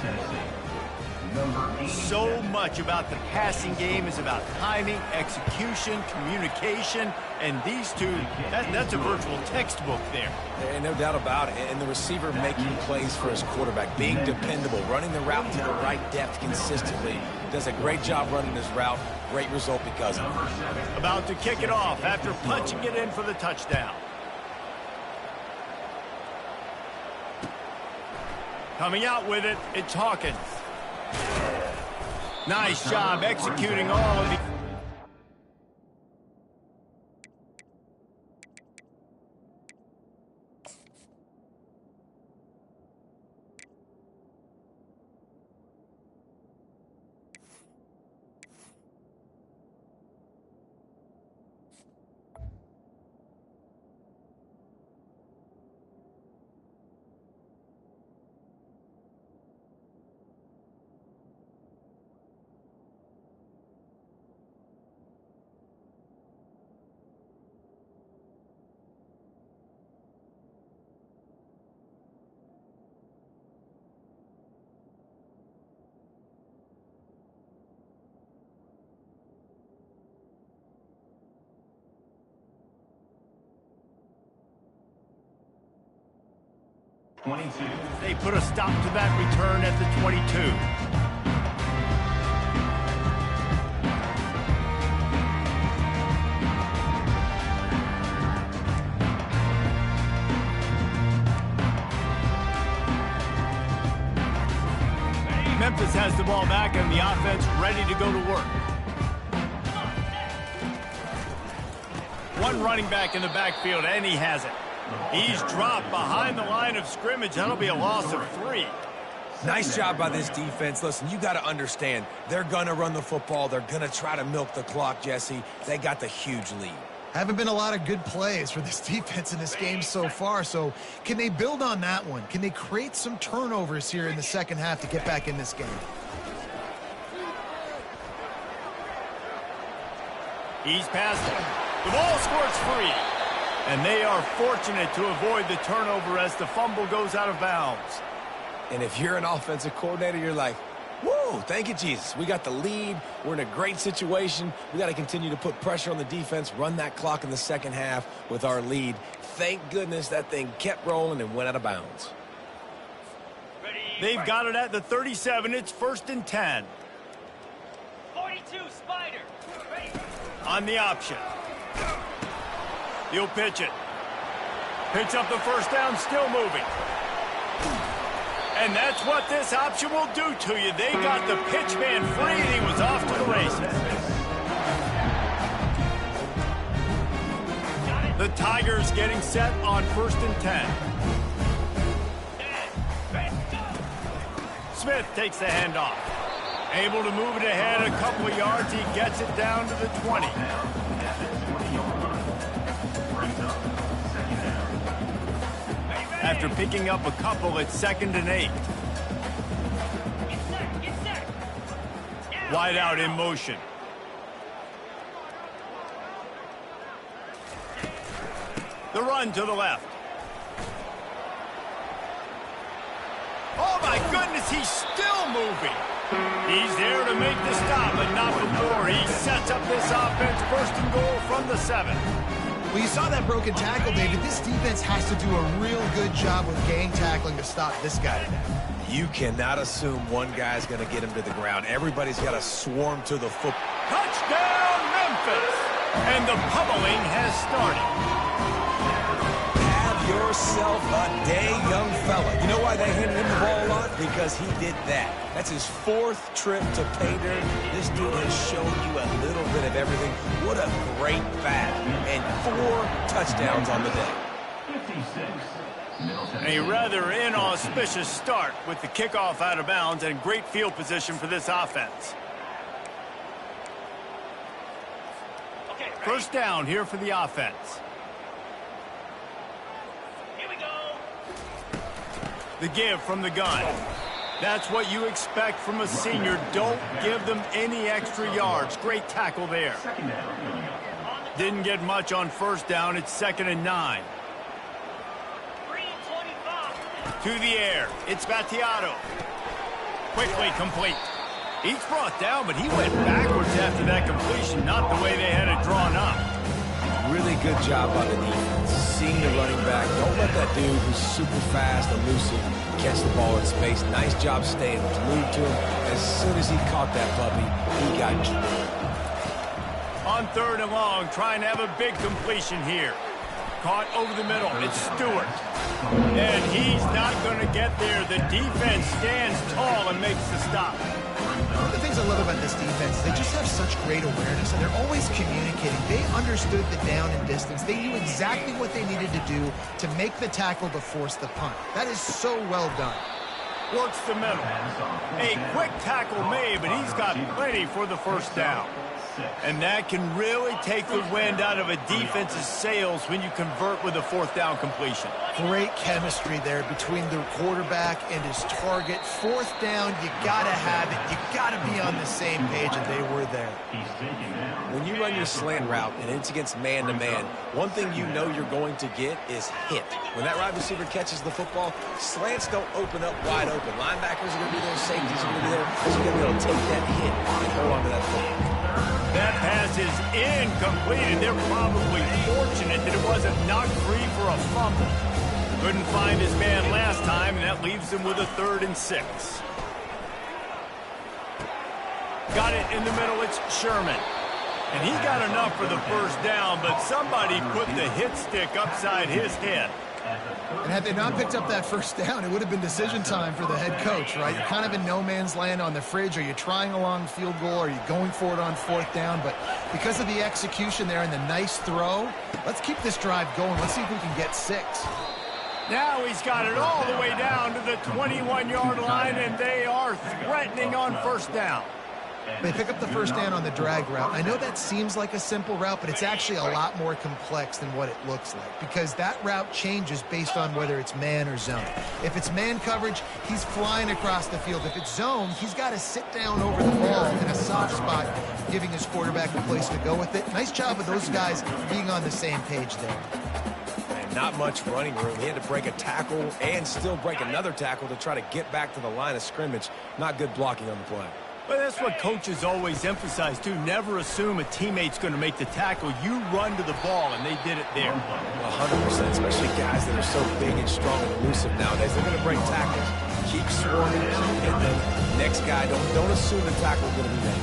[SPEAKER 1] So much about the passing game is about timing, execution, communication, and these two, that's a virtual textbook there.
[SPEAKER 3] And no doubt about it. And the receiver making plays for his quarterback, being dependable, running the route to the right depth consistently. Does a great job running his route. Great result because of it.
[SPEAKER 1] About to kick it off after punching it in for the touchdown. Coming out with it, it's Hawkins. Nice job executing all of the... They put a stop to that return at the 22. Memphis has the ball back and the offense ready to go to work. One running back in the backfield, and he has it. He's dropped behind the line of scrimmage. That'll be a loss of 3.
[SPEAKER 3] Nice job by this defense. Listen, you got to understand, they're going to run the football. They're going to try to milk the clock, Jesse. They got the huge lead.
[SPEAKER 2] Haven't been a lot of good plays for this defense in this game so far, so can they build on that one? Can they create some turnovers here in the second half to get back in this game?
[SPEAKER 1] He's passed it. The ball squirts free. And they are fortunate to avoid the turnover as the fumble goes out of bounds.
[SPEAKER 3] And if you're an offensive coordinator, you're like, whoa, thank you, Jesus. We got the lead. We're in a great situation. We got to continue to put pressure on the defense, run that clock in the second half with our lead. Thank goodness that thing kept rolling and went out of bounds.
[SPEAKER 1] They've got it at the 37. It's 1st and 10.
[SPEAKER 6] 42, Spider. Ready.
[SPEAKER 1] On the option. He'll pitch it. Picks up the first down, still moving. And that's what this option will do to you. They got the pitch man free, and he was off to the races. The Tigers getting set on 1st and 10. Smith takes the handoff. Able to move it ahead a couple of yards. He gets it down to the 20. After picking up a couple, it's 2nd and 8. Wide out in motion. The run to the left. Oh my goodness, he's still moving. He's there to make the stop, but not before. He sets up this offense 1st and goal from the 7.
[SPEAKER 2] Well, you saw that broken tackle, David. This defense has to do a real good job with gang tackling to stop this guy today.
[SPEAKER 3] You cannot assume one guy's going to get him to the ground. Everybody's got to swarm to the football.
[SPEAKER 1] Touchdown, Memphis! And the pummeling has started.
[SPEAKER 3] Have yourself a day, young fella. You know why they handed him the ball a lot? Because he did that. That's his 4th trip to pay dirt. This dude has shown you a little bit of everything. What a great bat. And 4 touchdowns on the day.
[SPEAKER 5] 56. Middle Tennessee.
[SPEAKER 1] A rather inauspicious start with the kickoff out of bounds and great field position for this offense.
[SPEAKER 6] Okay, ready?
[SPEAKER 1] First down here for the offense.
[SPEAKER 6] Here we go.
[SPEAKER 1] The give from the gun. That's what you expect from a senior. Don't give them any extra yards. Great tackle there.
[SPEAKER 5] Second down coming up.
[SPEAKER 1] Didn't get much on first down. It's 2nd and 9.
[SPEAKER 6] 3:25.
[SPEAKER 1] To the air. It's Battiato. Quickly complete. He's brought down, but he went backwards after that completion. Not the way they had it drawn up.
[SPEAKER 3] Really good job by the defense. Seeing the running back. Don't let that dude who's super fast, elusive, catch the ball in space. Nice job staying glued to him. As soon as he caught that puppy, he got drilled.
[SPEAKER 1] On 3rd and long, trying to have a big completion here. Caught over the middle. It's Stewart. And he's not going to get there. The defense stands tall and makes the stop.
[SPEAKER 2] One of the things I love about this defense, they just have such great awareness, and they're always communicating. They understood the down and distance. They knew exactly what they needed to do to make the tackle to force the punt. That is so well done.
[SPEAKER 1] Works the middle. A quick tackle made, but he's got plenty for the first down. And that can really take the wind out of a defense's sails when you convert with a 4th down completion.
[SPEAKER 2] Great chemistry there between the quarterback and his target. 4th down, you got to have it. You got to be on the same page, and they were there.
[SPEAKER 5] He's taking down.
[SPEAKER 3] When you run your slant route and it's against man-to-man, one thing you know you're going to get is hit. When that wide receiver catches the football, slants don't open up wide open. Linebackers are going to be there, safeties are going to be there, so you're going to be able to take that hit and hold on to that football.
[SPEAKER 1] That pass is incomplete, and they're probably fortunate that it wasn't knocked free for a fumble. Couldn't find his man last time, and that leaves him with a 3rd and 6. Got it in the middle. It's Sherman. And he got enough for the first down, but somebody put the hit stick upside his head.
[SPEAKER 2] And had they not picked up that first down, it would have been decision time for the head coach, right? You're kind of in no man's land on the fridge. Are you trying a long field goal? Are you going for it on 4th down? But because of the execution there and the nice throw, let's keep this drive going. Let's see if we can get 6.
[SPEAKER 1] Now he's got it all the way down to the 21-yard line, and they are threatening on first down.
[SPEAKER 2] They pick up the first down on the drag route. I know that seems like a simple route, but it's actually a lot more complex than what it looks like, because that route changes based on whether it's man or zone. If it's man coverage, he's flying across the field. If it's zone, he's got to sit down over the ball in a soft spot, giving his quarterback a place to go with it. Nice job of those guys being on the same page there.
[SPEAKER 3] And not much running room. He had to break a tackle and still break another tackle to try to get back to the line of scrimmage. Not good blocking on the play.
[SPEAKER 1] But that's what coaches always emphasize, too. Never assume a teammate's going to make the tackle. You run to the ball, and they did it there.
[SPEAKER 3] 100%, especially guys that are so big and strong and elusive nowadays. They're going to break tackles. Keep swarming, and then next guy, don't assume the tackle is going to be made.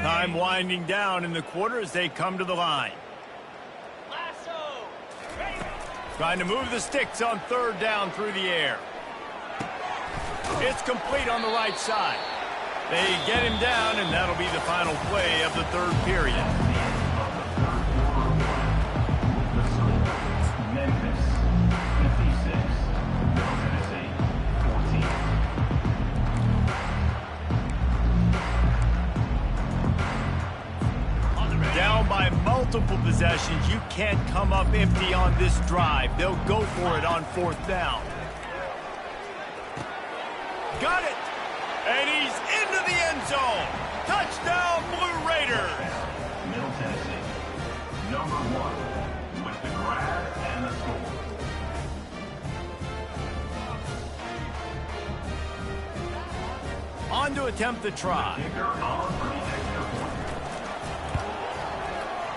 [SPEAKER 1] Time winding down in the quarter as they come to the line. Trying to move the sticks on 3rd down through the air. It's complete on the right side. They get him down, and that'll be the final play of the 3rd period.
[SPEAKER 5] Memphis 56. Middle Tennessee 14.
[SPEAKER 1] Down by multiple possessions. You can't come up empty on this drive. They'll go for it on 4th down. Got it! And he's into the end zone. Touchdown, Blue Raiders!
[SPEAKER 5] Middle Tennessee, number 1 with the grab and the score.
[SPEAKER 1] On to attempt the try.
[SPEAKER 5] Kicker on for the extra point.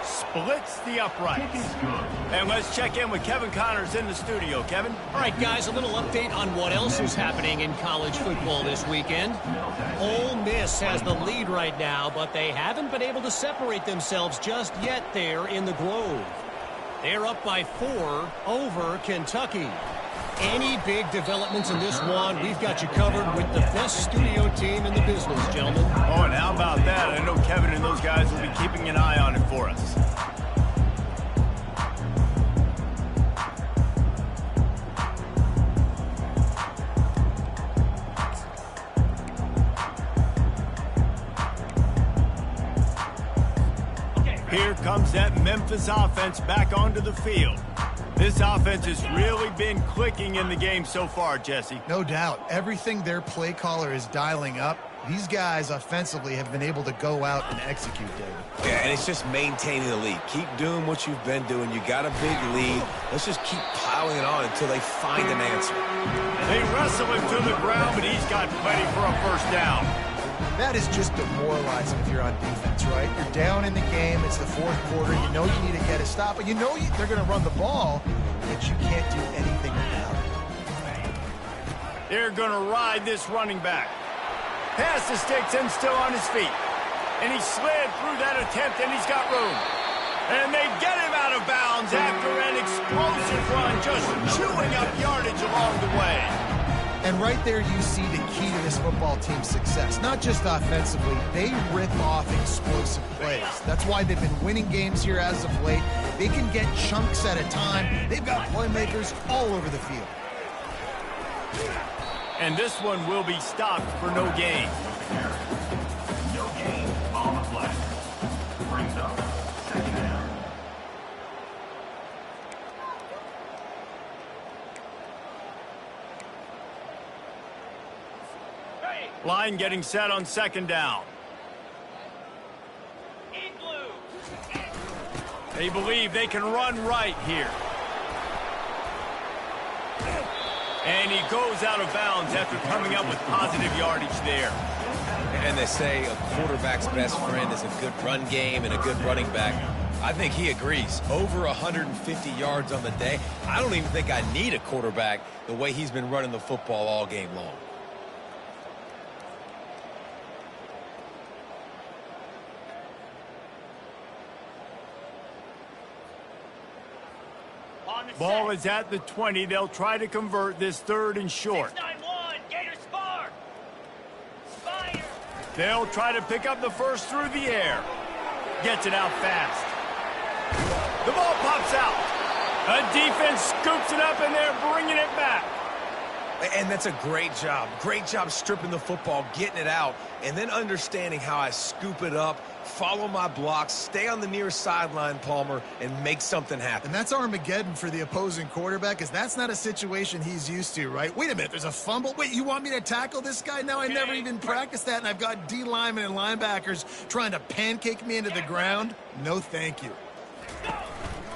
[SPEAKER 1] Splits the uprights.
[SPEAKER 5] Kick is good.
[SPEAKER 1] And let's check in with Kevin Connors in the studio. Kevin?
[SPEAKER 4] All right, guys, a little update on what else is happening in college football this weekend. Ole Miss has the lead right now, but they haven't been able to separate themselves just yet there in the Grove. They're up by 4 over Kentucky. Any big developments in this one, we've got you covered with the best studio team in the business, gentlemen.
[SPEAKER 1] Oh, and how about that? I know Kevin and those guys will be keeping an eye on it for us. Here comes that Memphis offense back onto the field. This offense has really been clicking in the game so far, Jesse.
[SPEAKER 2] No doubt. Everything their play caller is dialing up, these guys offensively have been able to go out and execute, David.
[SPEAKER 3] Yeah, and it's just maintaining the lead. Keep doing what you've been doing. You got a big lead. Let's just keep piling it on until they find an answer.
[SPEAKER 1] They wrestle him to the ground, but he's got plenty for a first down.
[SPEAKER 2] That is just demoralizing if you're on defense, right? You're down in the game. It's the fourth quarter. You know you need to get a stop, but you know they're going to run the ball, but you can't do anything about it.
[SPEAKER 1] They're going to ride this running back. Pass the sticks and still on his feet. And he slid through that attempt, and he's got room. And they get him out of bounds after an explosive run, just chewing up yardage along the way.
[SPEAKER 2] And right there you see the key to this football team's success. Not just offensively, they rip off explosive plays. That's why they've been winning games here as of late. They can get chunks at a time. They've got playmakers all over the field.
[SPEAKER 1] And this one will be stopped for no gain.
[SPEAKER 5] No gain on the play. Brings up second down.
[SPEAKER 1] Line getting set on second down.
[SPEAKER 6] In blue.
[SPEAKER 1] They believe they can run right here. And he goes out of bounds after coming up with positive yardage there.
[SPEAKER 3] And they say a quarterback's best friend is a good run game and a good running back. I think he agrees. Over 150 yards on the day. I don't even think I need a quarterback the way he's been running the football all game long.
[SPEAKER 1] Ball is at the 20. They'll try to convert this third and short.
[SPEAKER 6] 691, Gators far. Fire.
[SPEAKER 1] They'll try to pick up the first through the air. Gets it out fast. The ball pops out. A defense scoops it up, and they're bringing it back.
[SPEAKER 3] And that's a great job. Great job stripping the football, getting it out, and then understanding how I scoop it up, follow my blocks, stay on the near sideline, Palmer, and make something happen.
[SPEAKER 2] And that's Armageddon for the opposing quarterback, because that's not a situation he's used to, right? Wait a minute, there's a fumble. Wait, you want me to tackle this guy? Now I never even practiced that, and I've got D linemen and linebackers trying to pancake me into the ground. No, thank you.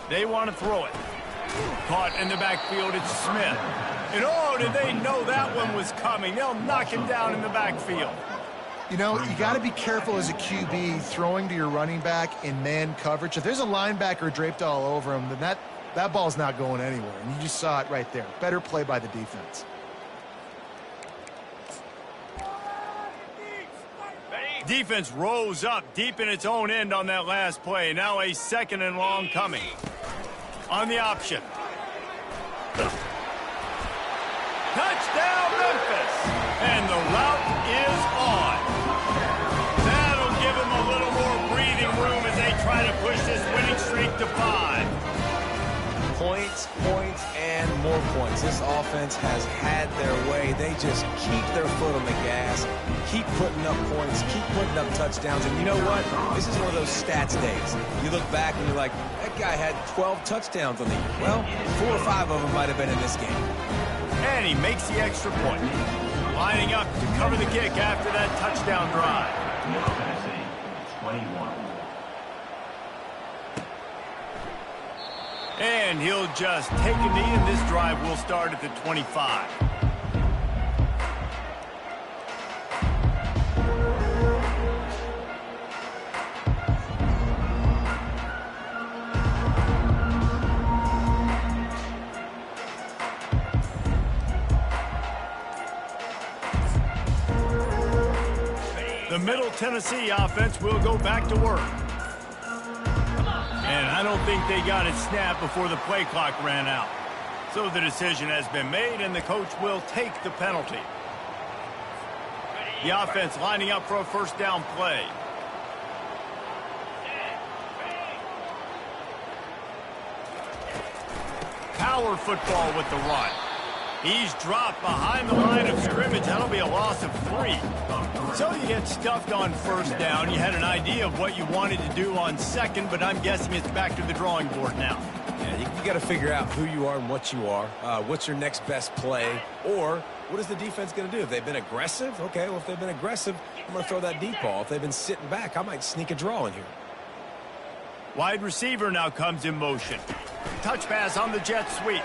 [SPEAKER 1] They want to throw it. Caught in the backfield, it's Smith. And oh, did they know that one was coming? They'll knock him down in the backfield.
[SPEAKER 2] You know, you got to be careful as a QB throwing to your running back in man coverage. If there's a linebacker draped all over him, then that ball's not going anywhere. And you just saw it right there. Better play by the defense.
[SPEAKER 1] Defense rose up deep in its own end on that last play. Now a second and long coming. On the option. Touchdown, Memphis! And the route is on. That'll give them a little more breathing room as they try to push this winning streak to 5.
[SPEAKER 3] Points, points, and more points. This offense has had their way. They just keep their foot on the gas, keep putting up points, keep putting up touchdowns. And you know what? This is one of those stats days. You look back and you're like, that guy had 12 touchdowns on the year. Well, 4 or 5 of them might have been in this game.
[SPEAKER 1] And he makes the extra point. Lining up to cover the kick after that touchdown drive.
[SPEAKER 5] Tennessee, 21.
[SPEAKER 1] And he'll just take a knee, and this drive will start at the 25. The Middle Tennessee offense will go back to work. And I don't think they got it snapped before the play clock ran out. So the decision has been made, and the coach will take the penalty. The offense lining up for a first down play. Power football with the run. He's dropped behind the line of scrimmage. That'll be a loss of 3. So you get stuffed on first down. You had an idea of what you wanted to do on second, but I'm guessing it's back to the drawing board now.
[SPEAKER 3] Yeah, you got to figure out who you are and what you are. What's your next best play? Or what is the defense going to do? If they've been aggressive, okay, well, if they've been aggressive, I'm going to throw that deep ball. If they've been sitting back, I might sneak a draw in here.
[SPEAKER 1] Wide receiver now comes in motion. Touch pass on the jet sweep.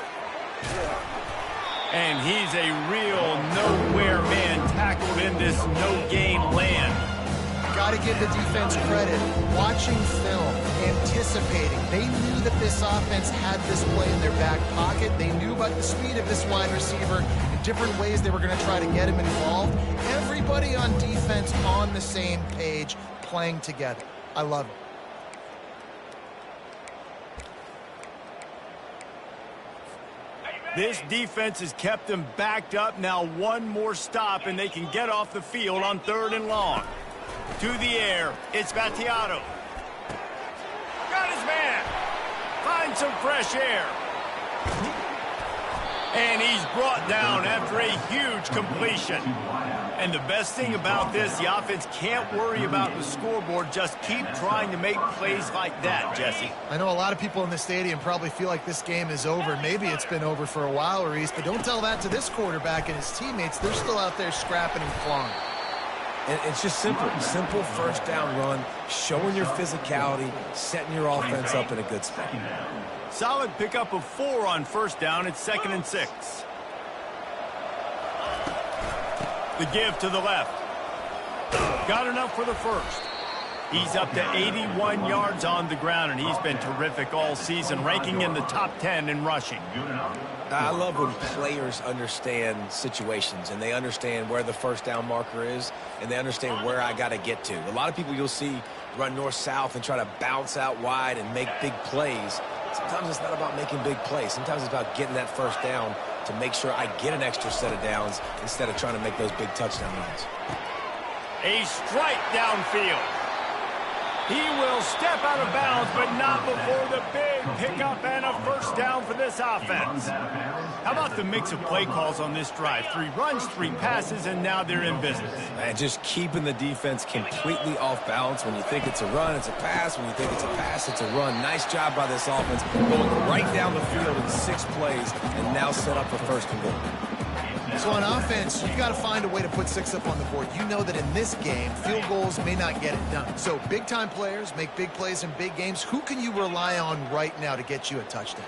[SPEAKER 1] And he's a real nowhere man tackled in this no-gain land.
[SPEAKER 2] Got to give the defense credit. Watching film, anticipating. They knew that this offense had this play in their back pocket. They knew about the speed of this wide receiver and different ways they were going to try to get him involved. Everybody on defense on the same page, playing together. I love it.
[SPEAKER 1] This defense has kept them backed up. Now one more stop, and they can get off the field on 3rd and long. To the air, it's Battiato. Got his man. Find some fresh air. And he's brought down after a huge completion. And the best thing about this, the offense can't worry about the scoreboard. Just keep trying to make plays like that, Jesse.
[SPEAKER 2] I know a lot of people in the stadium probably feel like this game is over. Maybe it's been over for a while, Reese, but don't tell that to this quarterback and his teammates. They're still out there scrapping and clawing.
[SPEAKER 3] And it's just simple. Simple first down run, showing your physicality, setting your offense up in a good spot.
[SPEAKER 1] Solid pickup of 4 on first down. It's 2nd and 6. The give to the left. Got enough for the first. He's up to 81 yards on the ground, and he's been terrific all season, ranking in the top 10 in rushing.
[SPEAKER 3] I love when players understand situations, and they understand where the first down marker is, and they understand where I got to get to. A lot of people you'll see run north-south and try to bounce out wide and make big plays. Sometimes it's not about making big plays. Sometimes it's about getting that first down to make sure I get an extra set of downs instead of trying to make those big touchdown runs.
[SPEAKER 1] A strike downfield. He will step out of bounds, but not before the big pickup and a first down for this offense. How about the mix of play calls on this drive? 3 runs, 3 passes, and now they're in business.
[SPEAKER 3] And just keeping the defense completely off balance. When you think it's a run, it's a pass. When you think it's a pass, it's a run. Nice job by this offense, going right down the field in 6 plays and now set up for 1st and goal.
[SPEAKER 2] So on offense, you've got to find a way to put 6 up on the board. You know that in this game, field goals may not get it done. So big-time players make big plays in big games. Who can you rely on right now to get you a touchdown?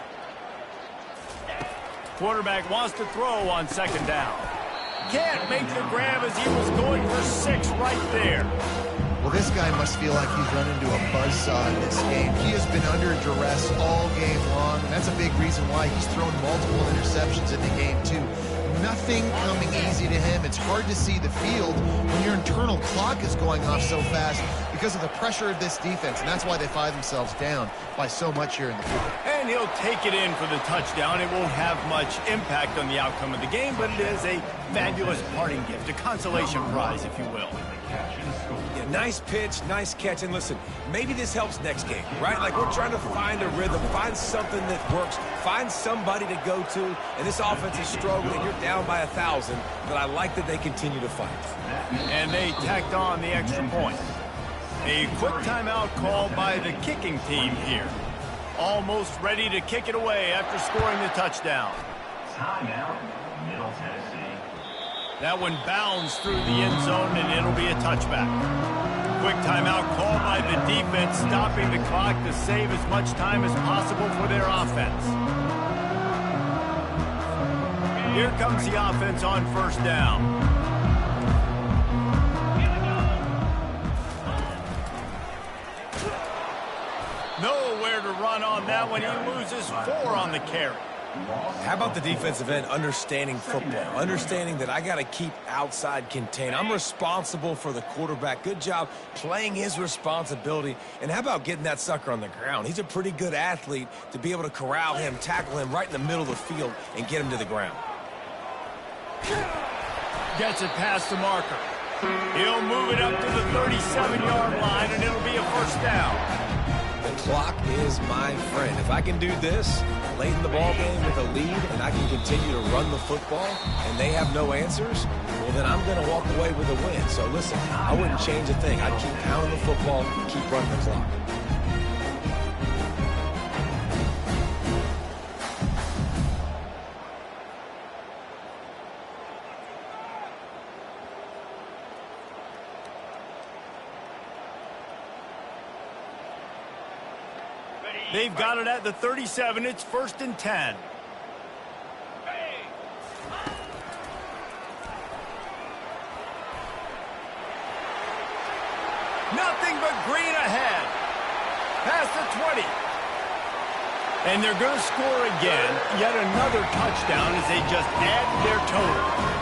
[SPEAKER 1] Quarterback wants to throw on 2nd down. Can't make the grab as he was going for 6 right there.
[SPEAKER 2] Well, this guy must feel like he's run into a buzzsaw in this game. He has been under duress all game long, and that's a big reason why he's thrown multiple interceptions in the game, too. Nothing coming easy to him. It's hard to see the field when your internal clock is going off so fast because of the pressure of this defense, and that's why they find themselves down by so much here in the field.
[SPEAKER 1] And he'll take it in for the touchdown. It won't have much impact on the outcome of the game, but it is a fabulous parting gift, a consolation prize, if you will.
[SPEAKER 3] Yeah, nice pitch, nice catch. And listen, maybe this helps next game, right? Like we're trying to find a rhythm, find something that works, find somebody to go to. And this offense is struggling. You're down by 1,000, but I like that they continue to fight.
[SPEAKER 1] And they tacked on the extra point. A quick timeout called by the kicking team here. Almost ready to kick it away after scoring the touchdown.
[SPEAKER 5] Timeout, Middle Tennessee.
[SPEAKER 1] That one bounds through the end zone, and it'll be a touchback. Quick timeout called by the defense, stopping the clock to save as much time as possible for their offense. Here comes the offense on 1st down. Nowhere to run on that one. He loses 4 on the carry.
[SPEAKER 3] How about the defensive end understanding football, understanding that I got to keep outside contain. I'm responsible for the quarterback. Good job playing his responsibility. And how about getting that sucker on the ground? He's a pretty good athlete to be able to corral him, tackle him right in the middle of the field, and get him to the ground.
[SPEAKER 1] Gets it past the marker. He'll move it up to the 37-yard line, and it'll be a first down.
[SPEAKER 3] The clock is my friend. If I can do this late in the ball game with a lead and I can continue to run the football and they have no answers, well, then I'm going to walk away with a win. So, listen, I wouldn't change a thing. I'd keep pounding the football, keep running the clock.
[SPEAKER 1] They've got it at the 37. It's 1st and 10. Nothing but green ahead. Past the 20. And they're going to score again. Yet another touchdown as they just add to their total.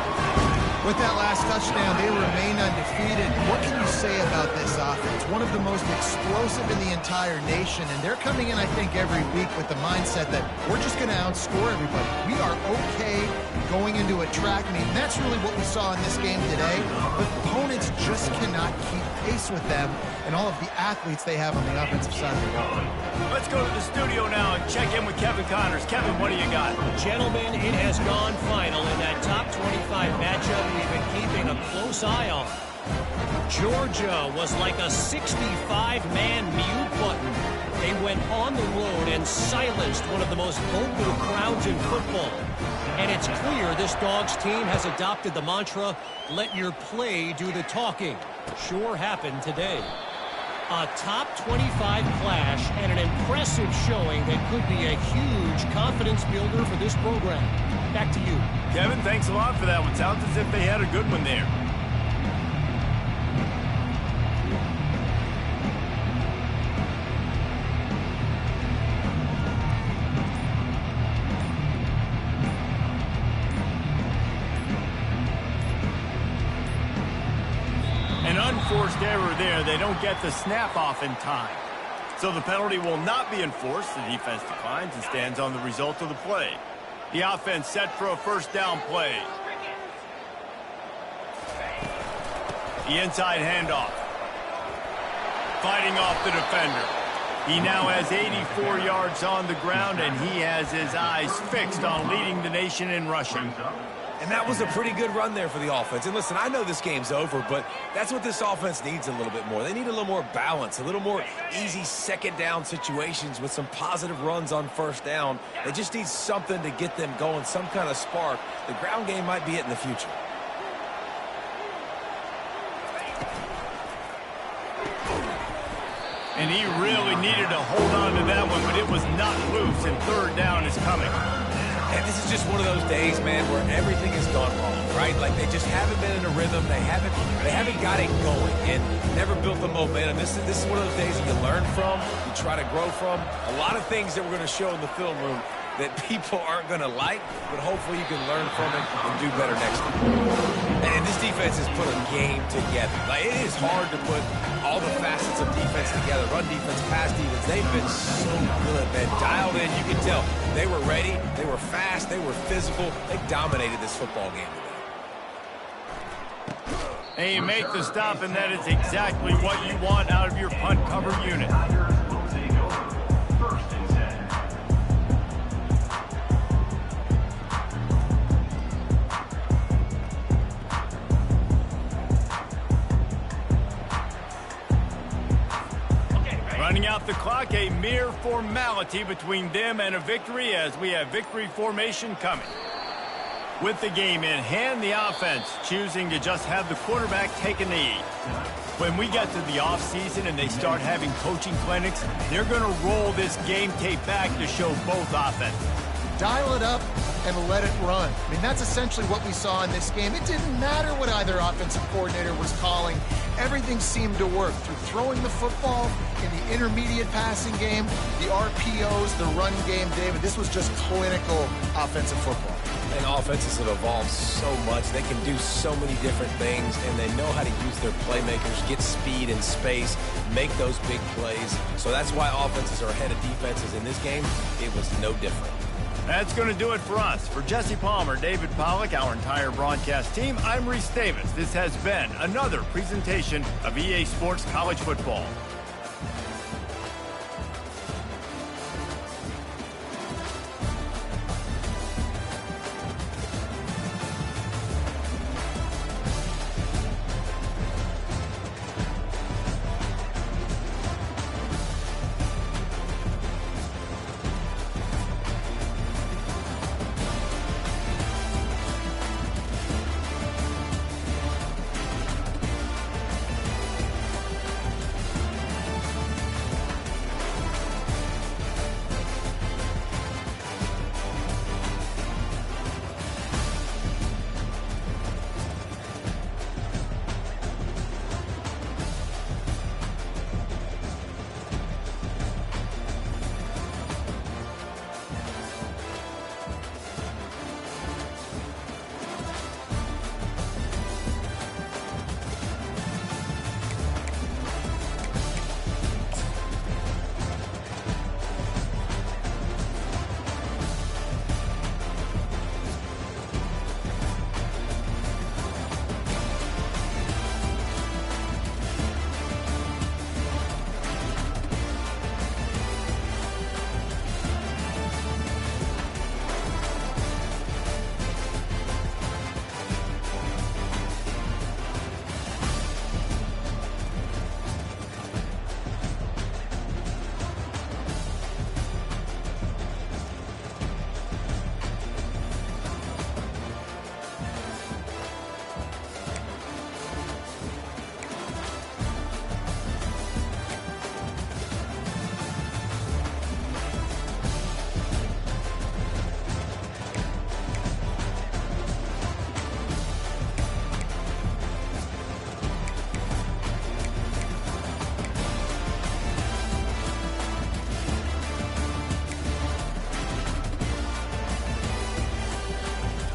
[SPEAKER 2] With that last touchdown, they remain undefeated. What can you say about this offense? One of the most explosive in the entire nation, and they're coming in, I think, every week with the mindset that we're just going to outscore everybody. We are okay going into a track meet, and that's really what we saw in this game today. But opponents just cannot keep pace with them and all of the athletes they have on the offensive side of the ball.
[SPEAKER 1] Let's go to the studio now and check in with Kevin Connors. Kevin, what do you got?
[SPEAKER 4] Gentlemen, it has gone final in that top 25 matchup we've been keeping a close eye on. Georgia was like a 65-man mute button. They went on the road and silenced one of the most vocal crowds in football. And it's clear this Dogs team has adopted the mantra, let your play do the talking. Sure happened today. A top 25 clash and an impressive showing that could be a huge confidence builder for this program. Back to you.
[SPEAKER 1] Kevin, thanks a lot for that one. Sounds as if they had a good one there. An unforced error there. They don't get the snap off in time. So the penalty will not be enforced. The defense declines and stands on the result of the play. The offense set for a first down play. The inside handoff. Fighting off the defender. He now has 84 yards on the ground, and he has his eyes fixed on leading the nation in rushing.
[SPEAKER 3] And that was a pretty good run there for the offense. And listen, I know this game's over, but that's what this offense needs a little bit more. They need a little more balance, a little more easy second down situations with some positive runs on first down. They just need something to get them going, some kind of spark. The ground game might be it in the future.
[SPEAKER 1] And he really needed to hold on to that one, but it was not loose, and third down is coming.
[SPEAKER 3] And this is just one of those days, man, where everything has gone wrong, right? Like they just haven't been in a rhythm. They haven't got it going and never built the momentum. This is one of those days that you learn from, you try to grow from. A lot of things that we're going to show in the film room that people aren't going to like, but hopefully you can learn from it and do better next time. And this defense has put a game together. Like, it is hard to put all the facets of defense together. Run defense, pass defense. They've been so good, man. Dialed in. You can tell they were ready. They were fast. They were physical. They dominated this football game today.
[SPEAKER 1] And you make the stop, and that is exactly what you want out of your punt cover unit. Running out the clock, a mere formality between them and a victory as we have victory formation coming. With the game in hand, the offense choosing to just have the quarterback take a knee. When we get to the offseason and they start having coaching clinics, they're going to roll this game tape back to show both offenses.
[SPEAKER 2] dial it up and let it run. I mean, that's essentially what we saw in this game. It didn't matter what either offensive coordinator was calling. Everything seemed to work through throwing the football in the intermediate passing game, the RPOs, the run game. David, this was just clinical offensive football.
[SPEAKER 3] And offenses have evolved so much. They can do so many different things, and they know how to use their playmakers, get speed and space, make those big plays. So that's why offenses are ahead of defenses in this game. It was no different.
[SPEAKER 1] That's going to do it for us. For Jesse Palmer, David Pollack, our entire broadcast team, I'm Reese Davis. This has been another presentation of EA Sports College Football.